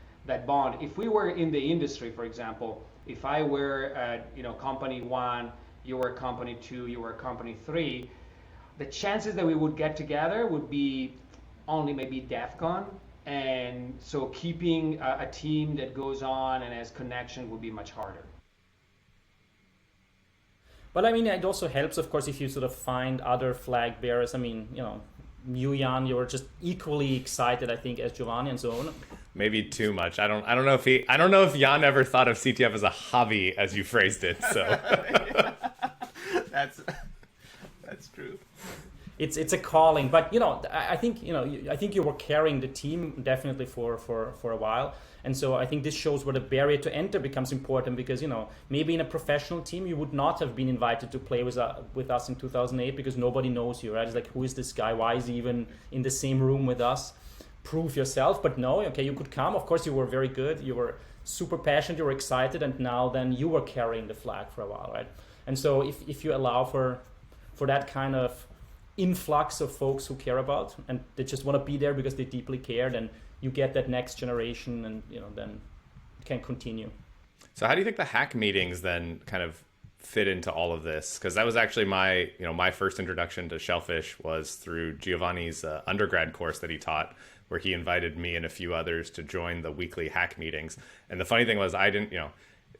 bond. If we were in the industry, for example, if I were at, you know, company 1, you were company 2, you were company 3, the chances that we would get together would be only maybe DEF CON. And so keeping a team that goes on and has connection would be much harder. But I mean, it also helps, of course, if you sort of find other flag bearers. I mean, you know, you, Jan, you were just equally excited, I think, as Giovanni and so on. Maybe too much. I don't know if Jan ever thought of CTF as a hobby, as you phrased it. So that's true. It's a calling, but you know, I think you were carrying the team definitely for a while, and so I think this shows where the barrier to enter becomes important, because, you know, maybe in a professional team you would not have been invited to play with us in 2008 because nobody knows you, right? It's like, who is this guy? Why is he even in the same room with us? Prove yourself. But no, okay, you could come. Of course, you were very good. You were super passionate. You were excited, and now then you were carrying the flag for a while, right? And so if you allow for that kind of influx of folks who care about and they just want to be there because they deeply care, then you get that next generation, and, you know, then it can continue. So how do you think the hack meetings then kind of fit into all of this? Because that was actually my first introduction to Shellphish was through Giovanni's undergrad course that he taught, where he invited me and a few others to join the weekly hack meetings. And the funny thing was, I didn't,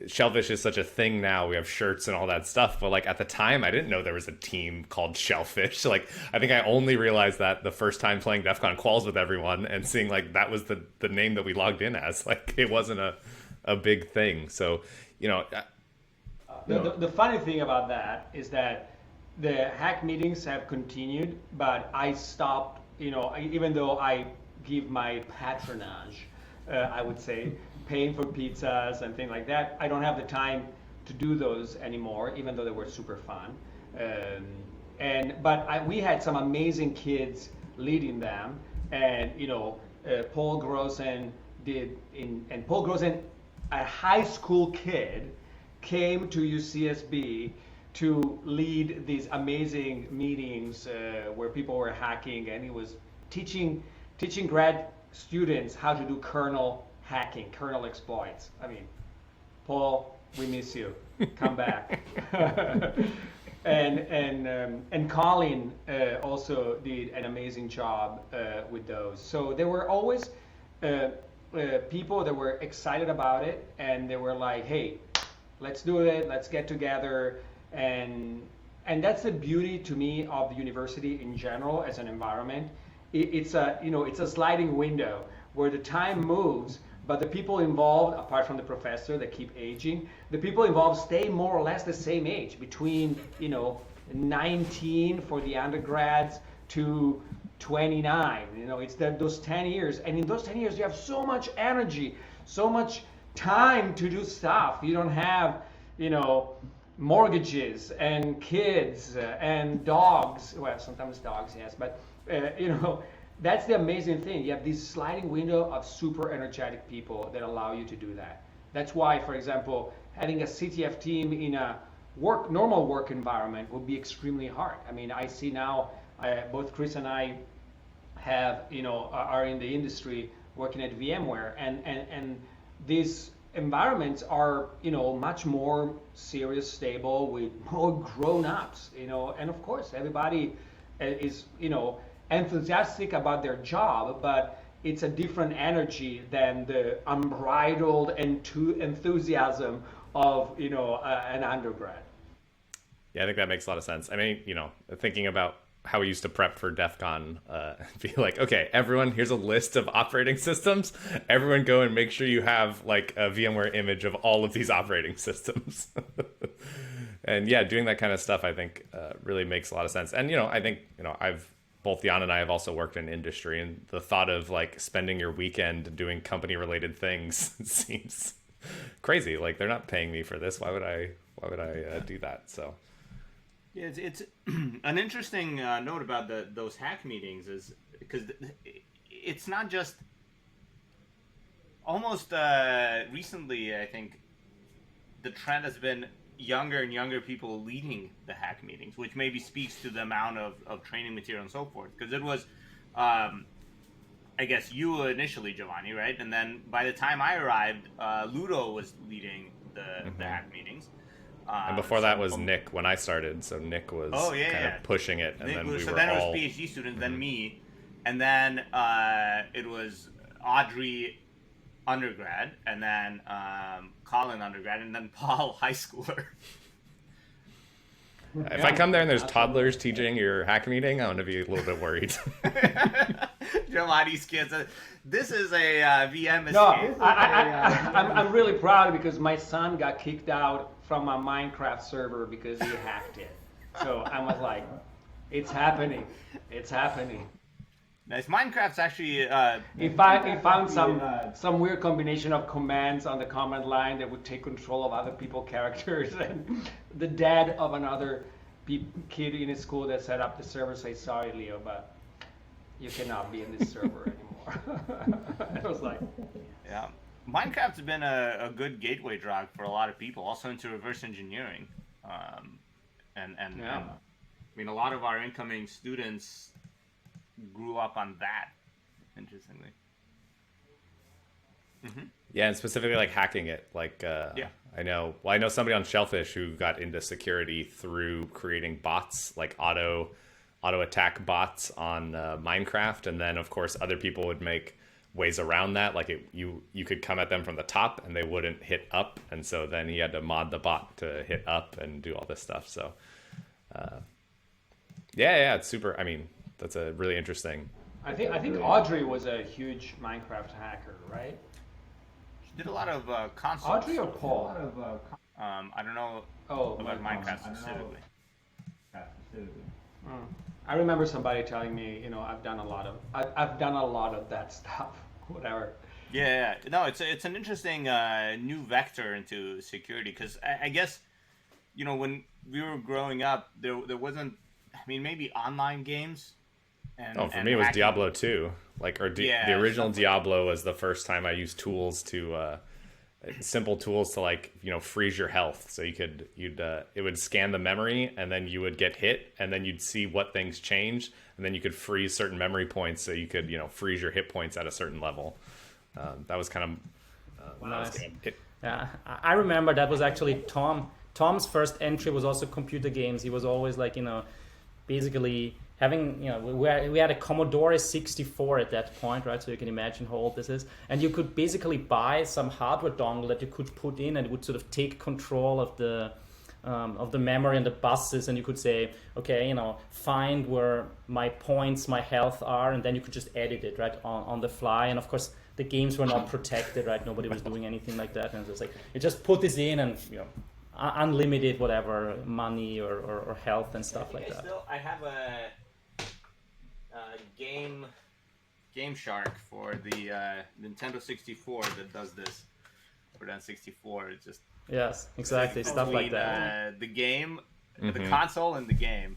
Shellphish is such a thing now. We have shirts and all that stuff. But like at the time, I didn't know there was a team called Shellphish. Like I think I only realized that the first time playing DEF CON quals with everyone and seeing like that was the name that we logged in as. Like it wasn't a big thing. So, The funny thing about that is that the hack meetings have continued, but I stopped, even though I give my patronage, I would say, paying for pizzas and things like that, I don't have the time to do those anymore, even though they were super fun. But we had some amazing kids leading them, and Paul Grossen and Paul Grossen, a high school kid, came to UCSB to lead these amazing meetings where people were hacking, and he was teaching grad students how to do kernel hacking, kernel exploits. I mean, Paul, we miss you. Come back. And Colin also did an amazing job with those. So there were always people that were excited about it, and they were like, "Hey, let's do it. Let's get together." And that's the beauty to me of the university in general as an environment. It's a sliding window where the time moves, but the people involved, apart from the professor that keep aging, the people involved stay more or less the same age, between 19 for the undergrads to 29. It's those 10 years, and in those 10 years you have so much energy, so much time to do stuff. You don't have mortgages and kids and dogs. Well, sometimes dogs, yes, but that's the amazing thing. You have this sliding window of super energetic people that allow you to do that. That's why, for example, having a CTF team in a normal work environment would be extremely hard. I mean, I see now both Chris and I have are in the industry working at VMware, and these environments are much more serious, stable, with more grown-ups, and of course everybody is enthusiastic about their job, but it's a different energy than the unbridled enthusiasm of an undergrad. Yeah, I think that makes a lot of sense. I mean, thinking about how we used to prep for DEF CON, be like, okay, everyone, here's a list of operating systems. Everyone go and make sure you have like a VMware image of all of these operating systems. And yeah, doing that kind of stuff, I think really makes a lot of sense. And, I think, both Jan and I have also worked in industry, and the thought of like spending your weekend doing company related things seems crazy. Like they're not paying me for this. Why would I do that? So. Yeah, it's an interesting note about those hack meetings is because it's not just almost recently. I think the trend has been younger and younger people leading the hack meetings, which maybe speaks to the amount of training material and so forth. Because it was, I guess you initially, Giovanni, right? And then by the time I arrived, Ludo was leading the hack meetings. And before that was Nick when I started, so Nick was kind of pushing it, and then we were then all... it was PhD students, then me, and then it was Audrey undergrad, and then Colin undergrad, and then Paul high schooler. If I come there and there's toddlers teaching your hack meeting, I'm going to be a little bit worried. Giovanni's kids. This is a VM escape. No, I'm really proud because my son got kicked out from a Minecraft server because he hacked it. So I was like, it's happening. It's happening. Nice. Minecraft's actually... He found some weird combination of commands on the command line that would take control of other people's characters, and the dad of another kid in his school that set up the server says, "Sorry, Leo, but you cannot be in this server anymore." I was like... Yeah. Minecraft's been a good gateway drug for a lot of people, also into reverse engineering. And I mean, a lot of our incoming students grew up on that, interestingly. Yeah, and specifically like hacking it. Like, I know. Well, I know somebody on Shellphish who got into security through creating bots, like auto attack bots on Minecraft, and then of course other people would make ways around that. Like you could come at them from the top and they wouldn't hit up, and so then he had to mod the bot to hit up and do all this stuff. So yeah, it's super. I mean, that's a really interesting. I think Audrey was a huge Minecraft hacker, right? She did a lot of console. Audrey or Paul? I don't know about Minecraft specifically. I remember somebody telling me, you know, I've done a lot of that stuff. Whatever. Yeah. No, it's an interesting new vector into security, because I guess, you know, when we were growing up, there wasn't. I mean, maybe online games. For me, it was Diablo 2. The original Diablo was the first time I used tools to simple tools to, like, you know, freeze your health. So it would scan the memory, and then you would get hit, and then you'd see what things changed, and then you could freeze certain memory points, so you could, you know, freeze your hit points at a certain level. That was kind of nice. Yeah, I remember that was actually Tom's first entry was also computer games. He was always like, you know, basically having, you know, we had a Commodore 64 at that point, right? So you can imagine how old this is. And you could basically buy some hardware dongle that you could put in, and it would sort of take control of the memory and the buses, and you could say, okay, you know, find where my points, my health are, and then you could just edit it, right, on the fly. And of course, the games were not protected, right? Nobody was doing anything like that. And it was like, you just put this in, and, you know, unlimited whatever money or health and stuff like that. I have a Game Shark for the Nintendo 64 that does this for that 64. It's just yes, exactly, stuff like that. The game, the console, and the game.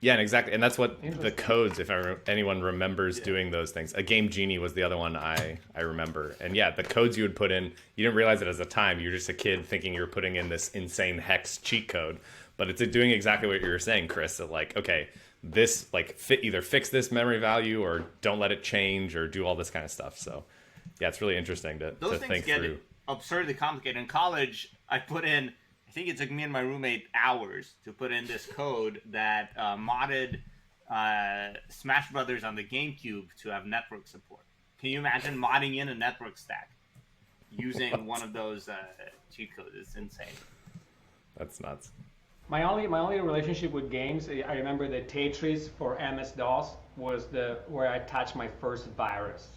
Yeah, and exactly, and that's what the codes. If anyone remembers doing those things, a Game Genie was the other one I remember. And yeah, the codes you would put in, you didn't realize it as a time. You were just a kid thinking you were putting in this insane hex cheat code, but it's doing exactly what you were saying, Chris. That, like, okay, this, like, either fix this memory value or don't let it change or do all this kind of stuff. So yeah, it's really interesting to think through. Those things get absurdly complicated. In college, I put in, I think it took me and my roommate hours to put in this code that modded Smash Brothers on the GameCube to have network support. Can you imagine modding in a network stack using one of those cheat codes? It's insane. That's nuts. My only relationship with games, I remember that Tetris for MS-DOS was where I touched my first virus.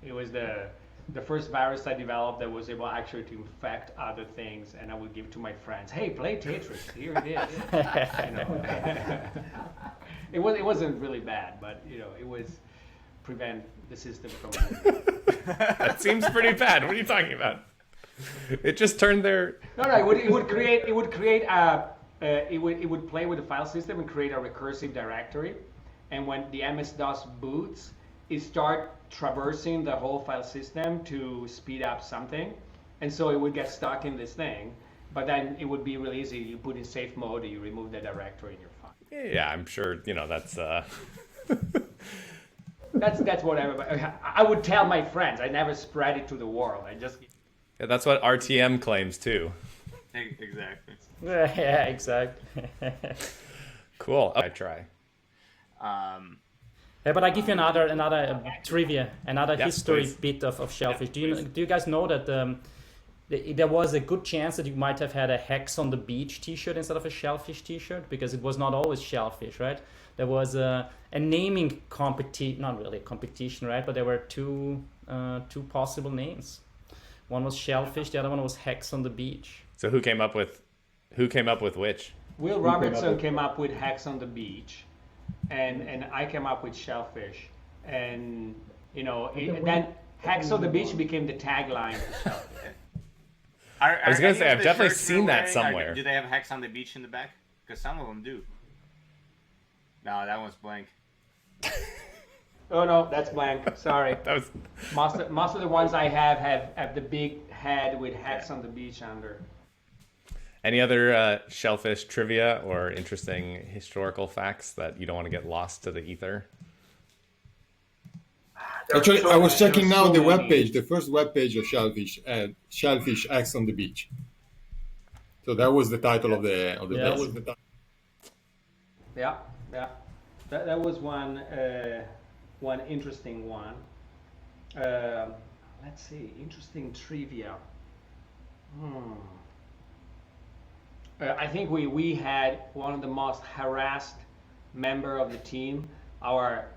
It was the first virus I developed that was able actually to infect other things, and I would give to my friends. Hey, play Tetris. Here it is. You know? It wasn't really bad, but, you know, it was prevent the system from. That seems pretty bad. What are you talking about? It just turned their. No. It would play with the file system and create a recursive directory, and when the MS-DOS boots, it start traversing the whole file system to speed up something, and so it would get stuck in this thing, but then it would be really easy. You put in safe mode, you remove the directory, and you're fine. Yeah, I'm sure, you know, that's that's what I would tell my friends. I never spread it to the world. Yeah, that's what RTM claims too. Exactly. Yeah, exactly. Cool. I try. Yeah, but I give you another trivia, another history please. bit of Shellphish. Do you guys know that there was a good chance that you might have had a Hex on the Beach T-shirt instead of a Shellphish T-shirt, because it was not always Shellphish, right? There was a naming competition, not really a competition, right? But there were two possible names. One was Shellphish, the other one was Hex on the Beach. So who came up with which? Will Robertson came up with Hex on the Beach, and I came up with Shellphish, and, you know, then Hex on the Beach became the tagline for Shellphish. I was gonna say, I've definitely seen that somewhere. Do they have Hex on the Beach in the back? Because some of them do. No, that one's blank. Oh no, that's blank. Sorry. That was most of the ones I have the big head with Hex on the Beach under. Any other Shellphish trivia or interesting historical facts that you don't want to get lost to the ether? Actually, I was checking now the webpage, the first webpage of Shellphish, Shellphish X on the Beach. So that was the title of the page. Yeah, yeah. That was one interesting one. Let's see, interesting trivia. I think we had one of the most harassed member of the team, our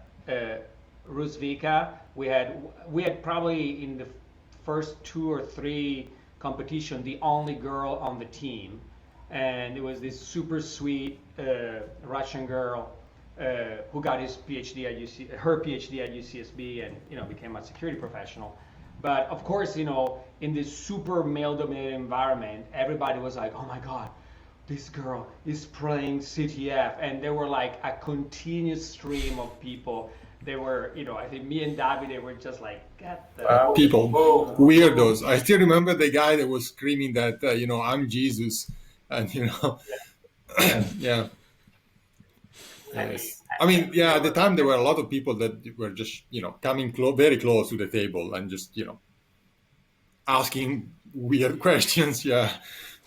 Rusvika. We had probably in the first 2 or 3 competition the only girl on the team, and it was this super sweet Russian girl who got her PhD at UCSB, and became a security professional. But of course, in this super male-dominated environment, everybody was like, "Oh my God, this girl is playing CTF," and there were like a continuous stream of people. They were, I think me and Davide were just like, "Get the people, weirdos." I still remember the guy that was screaming that, "I'm Jesus," and yeah. Yes. I mean, yeah, at the time there were a lot of people that were just, coming very close to the table and just, asking weird questions. Yeah.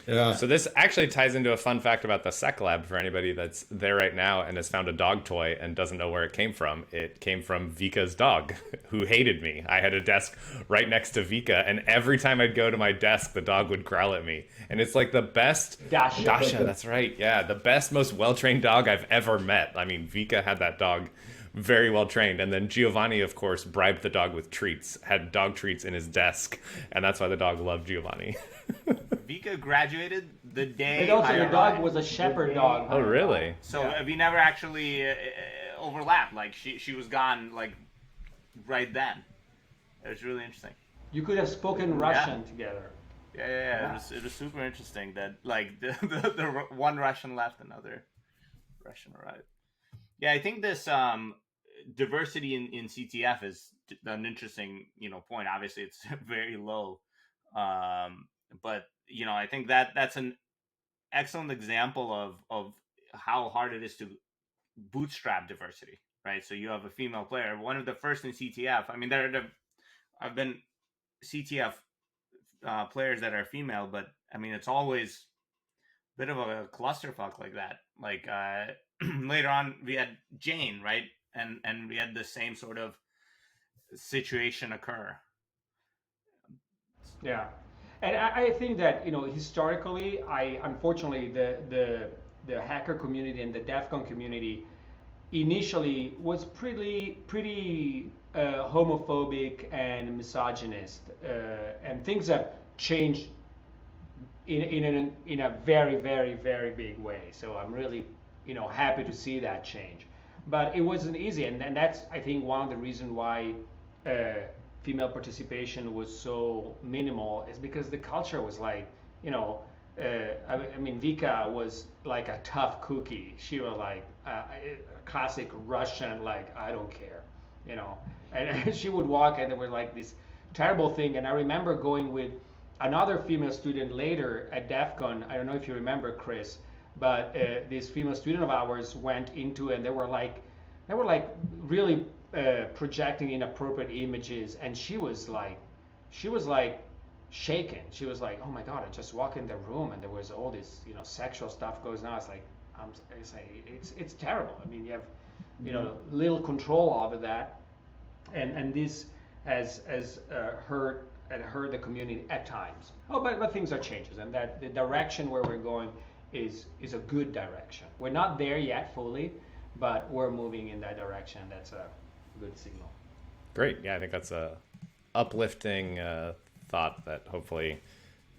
Yeah. So this actually ties into a fun fact about the Sec Lab for anybody that's there right now and has found a dog toy and doesn't know where it came from. It came from Vika's dog, who hated me. I had a desk right next to Vika, and every time I'd go to my desk, the dog would growl at me. And it's like the best... Dasha, that's right. Yeah, the best, most well-trained dog I've ever met. I mean, Vika had that dog very well trained. And then Giovanni, of course, bribed the dog with treats, had dog treats in his desk, and that's why the dog loved Giovanni. Vika graduated the day. And also, the dog was a shepherd dog. Oh, really? So we never actually overlapped. Like she was gone like right then. It was really interesting. You could have spoken Russian together. Yeah. It was super interesting that like the one Russian left, another Russian arrived. Yeah, I think this diversity in CTF is an interesting point. Obviously, it's very low. But I think that's an excellent example of how hard it is to bootstrap diversity, right? So you have a female player, one of the first in CTF. I mean, I've been CTF players that are female, but I mean, it's always a bit of a clusterfuck like that. Like later on, we had Jane, right? And we had the same sort of situation occur. Yeah. And I think that, historically, unfortunately, the hacker community and the DEF CON community initially was pretty homophobic and misogynist, and things have changed in a very, very, very big way. So I'm really, happy to see that change. But it wasn't easy, and that's, I think, one of the reasons why female participation was so minimal, is because the culture was like, I mean, Vika was like a tough cookie. She was like a classic Russian, like, I don't care, and she would walk, and there was like this terrible thing. And I remember going with another female student later at DEF CON. I don't know if you remember, Chris, but this female student of ours went into, and they were like really projecting inappropriate images, and she was like shaken. She was like, "Oh my God, I just walked in the room and there was all this sexual stuff goes on." It's like, it's terrible. I mean, you have little control over that, and this has hurt the community at times. But things are changing, and that the direction where we're going is a good direction. We're not there yet fully, but we're moving in that direction. That's a good signal. Great. Yeah, I think that's a uplifting thought that hopefully,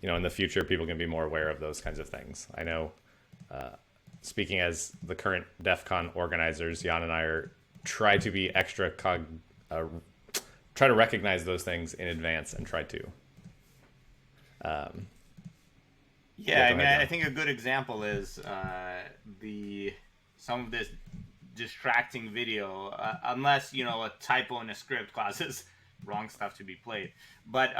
in the future, people can be more aware of those kinds of things. I know, speaking as the current DEF CON organizers, Jan and I try to be extra try to recognize those things in advance and try to. I think a good example is some of this distracting video, unless a typo in a script causes wrong stuff to be played. But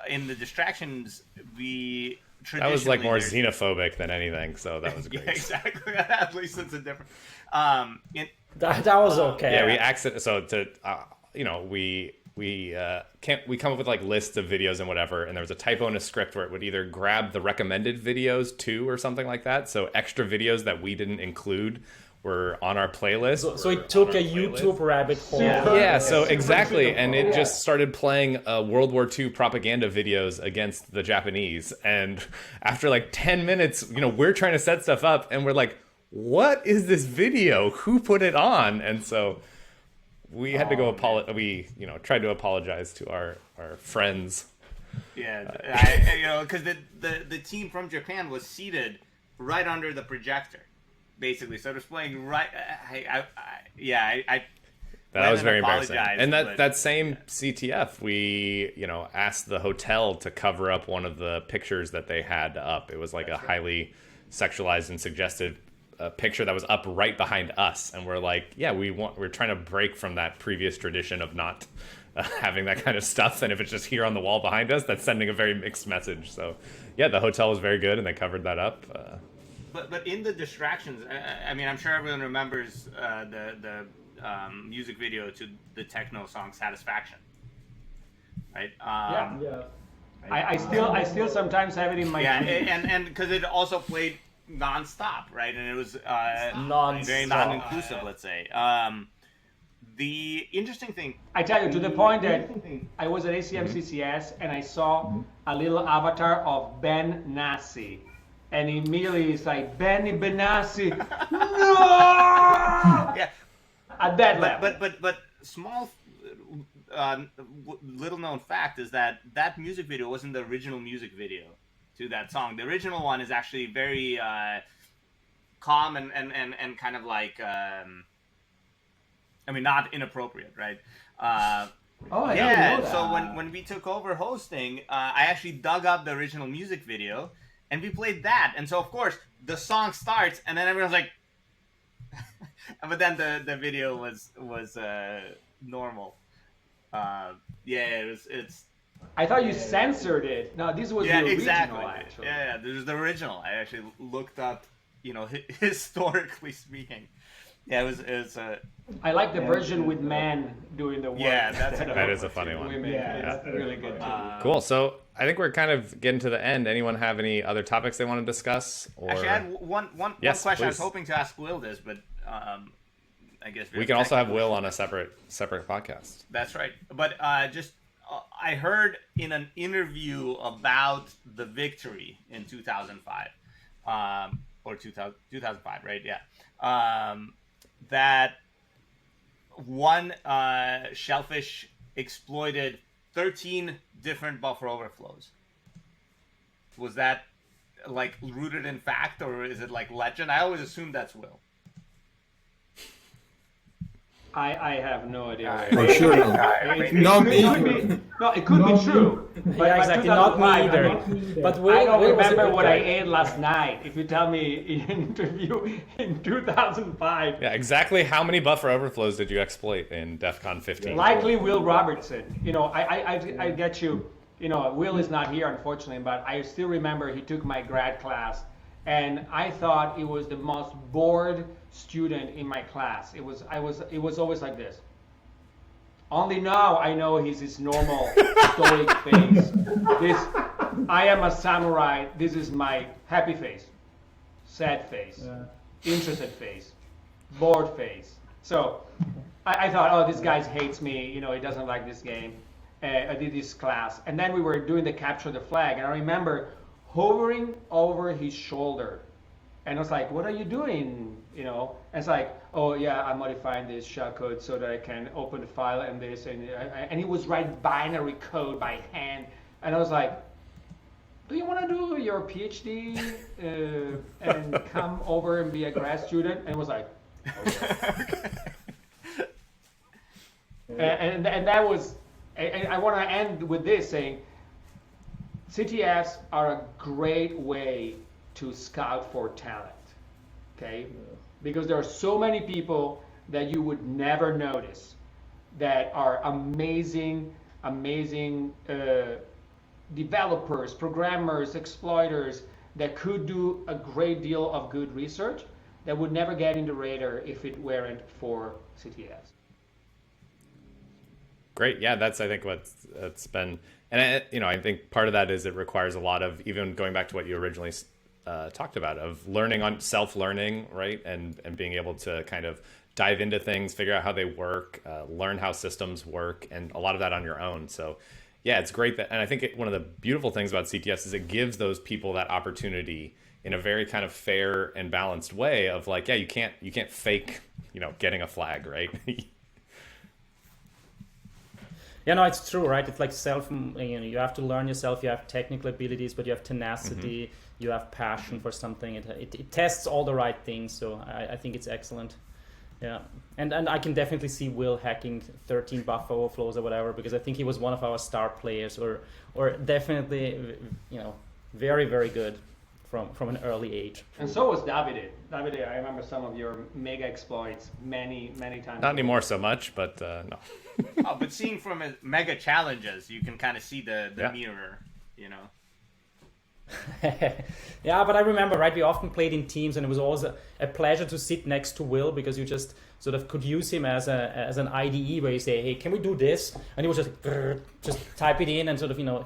in the distractions, that was like more xenophobic than anything, so that was great. Yeah, exactly. At least it's a different. That was okay. Yeah, we accident. So to we come up with like lists of videos and whatever, and there was a typo in a script where it would either grab the recommended videos too or something like that. So extra videos that we didn't include were on our playlist. So it took a YouTube rabbit hole. Yeah, so exactly. And it just started playing World War II propaganda videos against the Japanese. And after like 10 minutes, we're trying to set stuff up and we're like, what is this video? Who put it on? And so we had to go tried to apologize to our friends. Yeah, because the team from Japan was seated right under the projector, basically. So it was playing right. That was very embarrassing. And that same CTF, we asked the hotel to cover up one of the pictures that they had up. It was like a highly sexualized and suggestive picture that was up right behind us, and we're like, we're trying to break from that previous tradition of not having that kind of stuff, and if it's just here on the wall behind us, that's sending a very mixed message. So the hotel was very good and they covered that up. But in the distractions, I mean, I'm sure everyone remembers the music video to the techno song Satisfaction, right? I still sometimes have it in my feed. and because it also played non-stop, right? And it was very non-inclusive, let's say. The interesting thing, I tell you, to the point that I was at ACM CCS and I saw a little avatar of Ben Nassi, and immediately it's like, Benny Benassi, no! Yeah, at that level. But small, little known fact is that music video wasn't the original music video to that song. The original one is actually very calm and kind of like, not inappropriate, right? I didn't know that. So when we took over hosting, I actually dug up the original music video, and we played that. And so, of course, the song starts, and then everyone's like, but then the video was normal. It's. I thought you censored it. No, this was the original. Exactly. Actually. Yeah, this is the original. I actually looked up, historically speaking. Yeah, it was. I like the version with men doing the work. Yeah, that is a funny one. Women. Yeah, it's really good too. Cool. So I think we're kind of getting to the end. Anyone have any other topics they want to discuss? Or... Actually, I had one Yes, question. please. I was hoping to ask Will this, but I guess we can also have Will on a separate podcast. That's right. But I heard in an interview about the victory in 2005, or 2005, right? Yeah. That one Shellphish exploited 13 different buffer overflows. Was that like rooted in fact, or is it like legend? I always assume that's Will. I have no idea. For sure. Not me. No, it could be true. But exactly. Not me either. But I don't remember what I ate last night. If you tell me in an interview in 2005. Yeah, exactly how many buffer overflows did you exploit in DEF CON 15? Likely Will Robertson. I get you. Will is not here, unfortunately, but I still remember he took my grad class, and I thought it was the most bored student in my class. It was always like this. Only now I know he's his normal stoic face. I am a samurai. This is my happy face, sad face, interested face, bored face. So I thought, this guy hates me. He doesn't like this game. I did this class, and then we were doing the capture the flag, and I remember hovering over his shoulder. And I was like, what are you doing? And it's like, oh yeah, I'm modifying this shellcode so that I can open the file and this. And he was writing binary code by hand. And I was like, do you want to do your PhD and come over and be a grad student? And it was like, okay. and that was, and I want to end with this saying, CTFs are a great way to scout for talent, okay? Because there are so many people that you would never notice that are amazing developers, programmers, exploiters that could do a great deal of good research that would never get in the radar if it weren't for CTFs. Great. Yeah, that's I think it's been, and I think part of that is it requires a lot of, even going back to what you originally talked about, of learning on self-learning, right, and being able to kind of dive into things, figure out how they work, learn how systems work, and a lot of that on your own. So yeah, it's great that, and I think one of the beautiful things about CTFs is it gives those people that opportunity in a very kind of fair and balanced way of like, yeah, you can't fake, getting a flag, right? Yeah, no, it's true, right? It's like you have to learn yourself. You have technical abilities, but you have tenacity. You have passion for something. It tests all the right things. So I think it's excellent. Yeah, and I can definitely see Will hacking 13 buff overflows or whatever, because I think he was one of our star players, or definitely, very, very good from an early age. And so was Davide. Davide, I remember some of your mega exploits many times. Not anymore so much, but no. But seeing from mega challenges, you can kind of see the mirror, Yeah, but I remember, right, we often played in teams, and it was always a pleasure to sit next to Will, because you just sort of could use him as an IDE, where you say, hey, can we do this? And he would just type it in and sort of,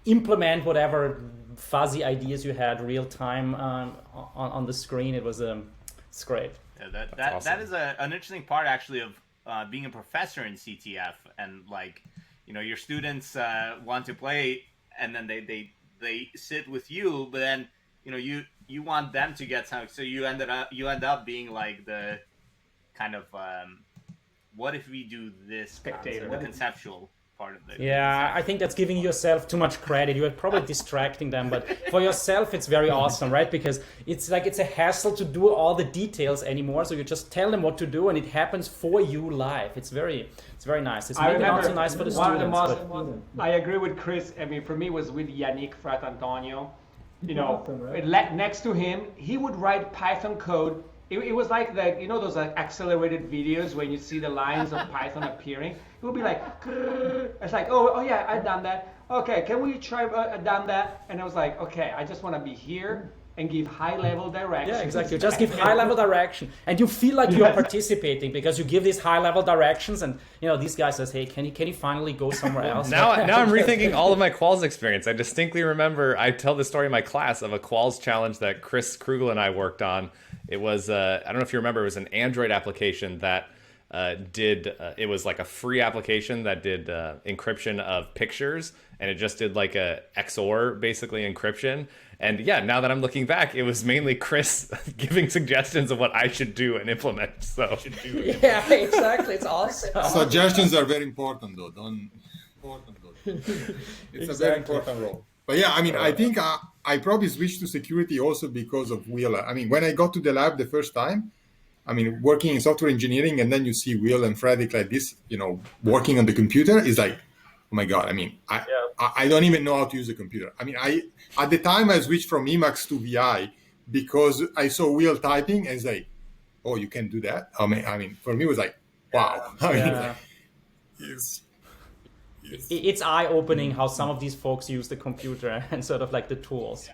implement whatever fuzzy ideas you had real time on the screen. It's great. Yeah, that is an interesting part, actually, of being a professor in CTF, and like, your students want to play, and then they sit with you, but then you want them to get something, so you end up being like the kind of what if we do this spectator, the conceptual part of it. Yeah, I think that's giving yourself too much credit. You are probably distracting them, but for yourself it's very awesome, right? Because it's a hassle to do all the details anymore, so you just tell them what to do and it happens for you live. It's very nice. It's maybe not so nice for the students. I agree with Chris. I mean, for me, it was with Yannick Fratantonio. Next to him, he would write Python code. It was like those accelerated videos when you see the lines of Python appearing. It would be like, it's like, oh yeah, I've done that. Okay, can we try done that? And I was like, okay, I just want to be here and give high-level direction. Yeah, exactly. Just give high-level direction, and you feel like you're participating because you give these high-level directions, and these guys says, hey, can you finally go somewhere else? Now I'm rethinking all of my quals experience. I distinctly remember, I tell the story in my class of a quals challenge that Chris Kruegel and I worked on. It was, I don't know if you remember, it was an Android application that it was like a free application that did encryption of pictures, and it just did like a XOR basically encryption. And yeah, now that I'm looking back, it was mainly Chris giving suggestions of what I should do and implement. So yeah, exactly. It's awesome. Suggestions are very important, though. It's a very important role. But yeah, I mean, I think I probably switched to security also because of Will. I mean, when I got to the lab the first time, I mean, working in software engineering, and then you see Will and Fredrik like this, working on the computer, is like, oh my God. I mean, I don't even know how to use a computer. I mean, at the time I switched from Emacs to VI because I saw Will typing and say, oh, you can do that? I mean, for me it was like, wow. Yeah. It's eye-opening how some of these folks use the computer and sort of like the tools.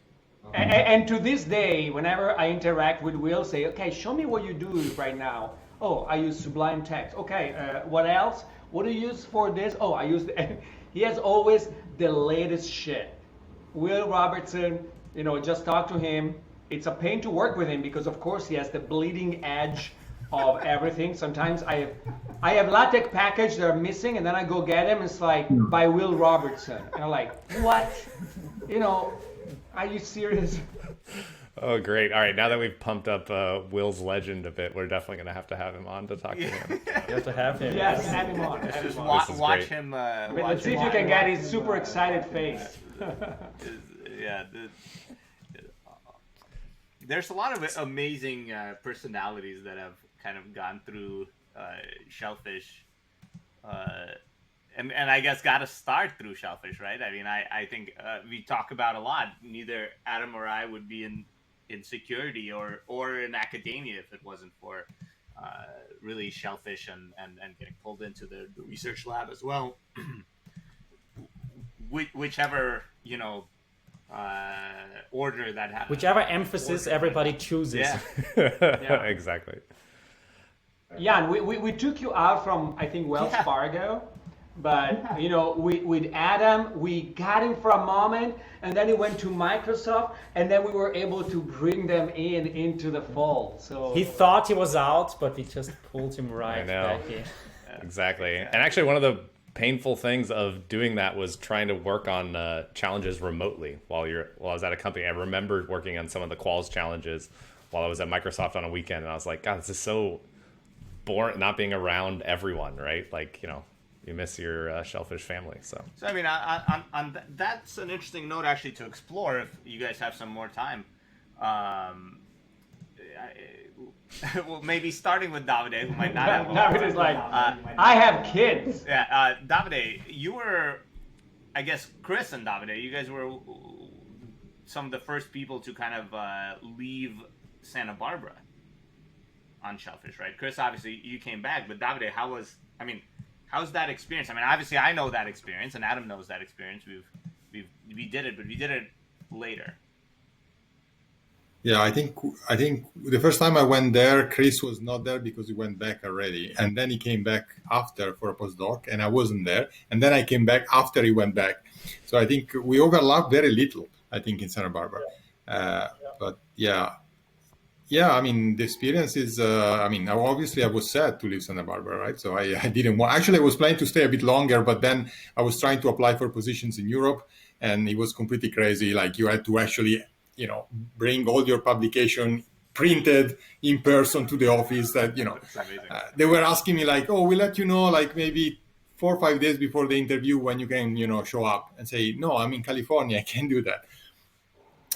And to this day, whenever I interact with Will, say, okay, show me what you do right now. Oh, I use Sublime Text. Okay, what else? What do you use for this? Oh, I use he has always the latest shit. Will Robertson, just talk to him. It's a pain to work with him because, of course, he has the bleeding edge of everything. Sometimes I have LaTeX package that are missing, and then I go get them. It's like by Will Robertson, and I'm like, what? Are you serious? Oh, great. All right, now that we've pumped up Will's legend a bit, we're definitely going to have him on to talk to him. You have to have him. Yes, have him on. Watch him. Let's see if you can get his super excited face. Yeah. There's a lot of amazing personalities that have kind of gone through Shellphish. And I guess got to start through Shellphish, right? I mean, I think we talk about a lot. Neither Adam or I would be in security or in academia if it wasn't for really Shellphish and getting pulled into the research lab as well. Whichever, order that happens. Whichever emphasis everybody chooses. Yeah. Exactly. Yeah, and we took you out from, I think, Wells Fargo. But with Adam, we got him for a moment, and then he went to Microsoft, and then we were able to bring them into the fold. So he thought he was out, but we just pulled him right back in. Exactly. And actually, one of the painful things of doing that was trying to work on challenges remotely while I was at a company. I remembered working on some of the quals challenges while I was at Microsoft on a weekend, and I was like, God, this is so boring not being around everyone, right? Like, you miss your Shellphish family. So I mean, that's an interesting note actually to explore if you guys have some more time. Well, maybe starting with Davide, who might not have. Davide is like, I have kids. Yeah, Davide, you were, I guess, Chris and Davide, you guys were some of the first people to kind of leave Santa Barbara on Shellphish, right? Chris, obviously, you came back, but Davide, how's that experience? I mean, obviously, I know that experience, and Adam knows that experience. We did it, but we did it later. Yeah, I think the first time I went there, Chris was not there because he went back already, and then he came back after for a postdoc, and I wasn't there, and then I came back after he went back. So I think we overlapped very little, I think, in Santa Barbara. But yeah, I mean, the experience is, obviously I was sad to leave Santa Barbara, right? So I didn't want, actually I was planning to stay a bit longer, but then I was trying to apply for positions in Europe, and it was completely crazy. Like, you had to actually, bring all your publication printed in person to the office. That, they were asking me like, oh, we'll let you know, like maybe 4 or 5 days before the interview when you can, show up, and say, no, I'm in California, I can't do that.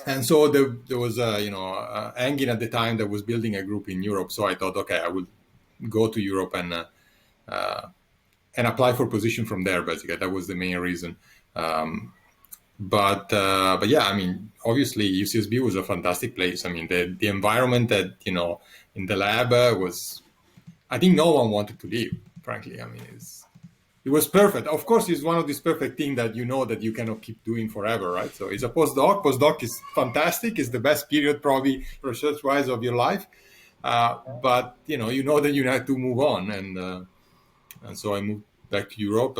And so there was Engin at the time that was building a group in Europe. So I thought, okay, I will go to Europe and apply for position from there. Basically, that was the main reason. But yeah, I mean, obviously UCSB was a fantastic place. I mean, the environment that, in the lab was, I think no one wanted to leave, frankly. I mean, it was perfect. Of course, it's one of these perfect things that that you cannot keep doing forever, right? So it's a postdoc. Postdoc is fantastic. It's the best period probably research-wise of your life. But, that you have to move on. And so I moved back to Europe,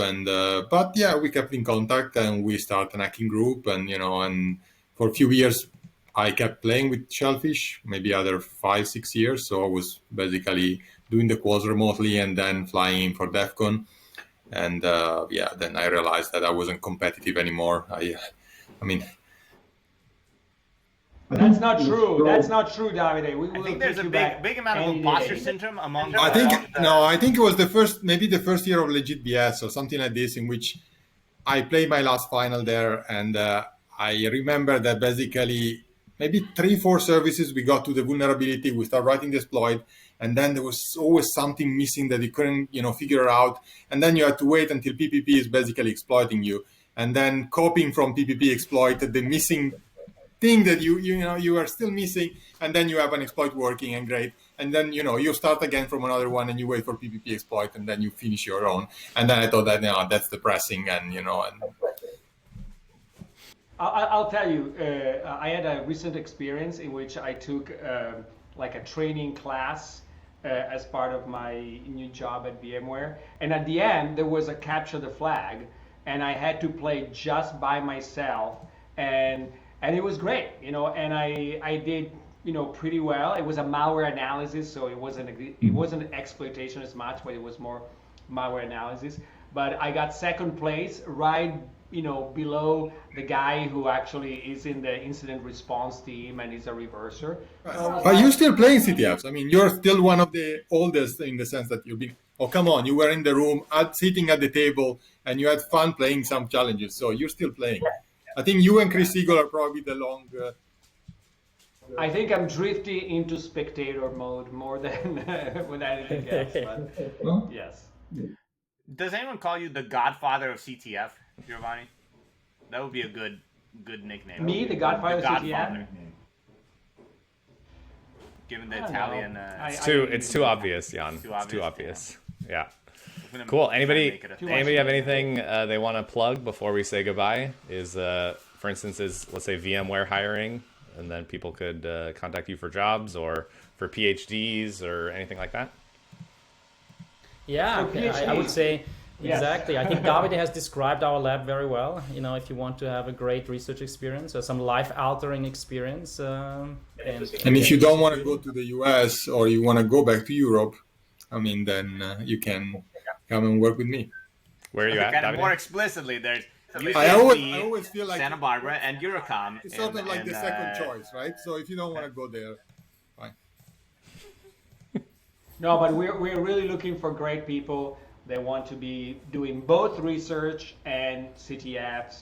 but yeah, we kept in contact, and we started an hacking group, and and for a few years I kept playing with Shellphish, maybe other 5-6 years. So I was basically doing the quals remotely and then flying in for DEF CON, and then I realized that I wasn't competitive anymore. I mean. That's not true. That's not true, Davide. We will I think there's a big amount of imposter syndrome among. I think it was the first year of legit BS or something like this, in which I played my last final there, and I remember that basically maybe 3-4 services we got to the vulnerability, we start writing the exploit, and then there was always something missing that you couldn't figure out, and then you had to wait until PPP is basically exploiting you, and then copying from PPP exploit the missing thing that you are still missing, and then you have an exploit working and great, and then you start again from another one, and you wait for PPP exploit, and then you finish your own. And then I thought that that's depressing, and I'll tell you, I had a recent experience in which I took like a training class as part of my new job at VMware, and at the end there was a capture the flag, and I had to play just by myself, and it was great, and I did, pretty well. It was a malware analysis, so it wasn't exploitation as much, but it was more malware analysis. But I got second place, right, below the guy who actually is in the incident response team and is a reverser. But you're still playing CTFs. I mean, you're still one of the oldest in the sense that you've been. Oh, come on! You were in the room, sitting at the table, and you had fun playing some challenges. So you're still playing. I think you and Chris Eagle are probably the long. I think I'm drifting into spectator mode more than with anything else. But yes. Does anyone call you the Godfather of CTF, Giovanni? That would be a good nickname. Me, the Godfather of CTF. Given the Italian. It's too obvious, Jan. It's too obvious. Yeah. Cool. Anybody have anything they want to plug before we say goodbye? For instance, let's say VMware hiring, and then people could contact you for jobs or for PhDs or anything like that? Yeah, I would say Exactly. I think Davide has described our lab very well. You know, if you want to have a great research experience or some life-altering experience. And if you don't want to go to the US or you want to go back to Europe, I mean, then you can come and work with me. Where are you at, kind of Davide? more explicitly, there's I always feel like Santa Barbara and Eurocom. It's sort of like the second choice, right? So if you don't want to go there, fine. No, but we're really looking for great people. They want to be doing both research and CTFs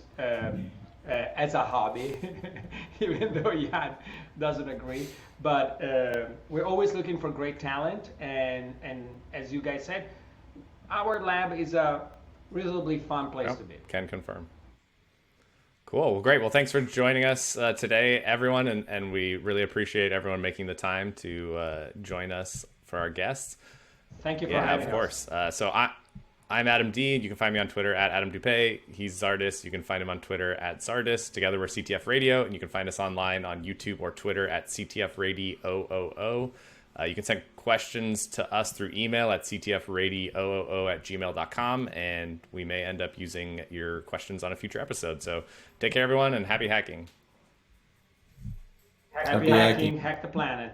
as a hobby, even though Jan doesn't agree. But we're always looking for great talent. And as you guys said, our lab is a reasonably fun place to be. Can confirm. Cool. Well, great. Well, thanks for joining us today, everyone. And we really appreciate everyone making the time to join us for our guests. Thank you for having us. Of course. So I'm Adam D. You can find me on Twitter at Adam Dupay. He's Zardus. You can find him on Twitter at Zardus. Together we're CTF Radio, and you can find us online on YouTube or Twitter at CTF Radiooo. You can send questions to us through email at ctfradioo@gmail.com, and we may end up using your questions on a future episode. So take care, everyone, and happy hacking. Happy hacking, hack the planet.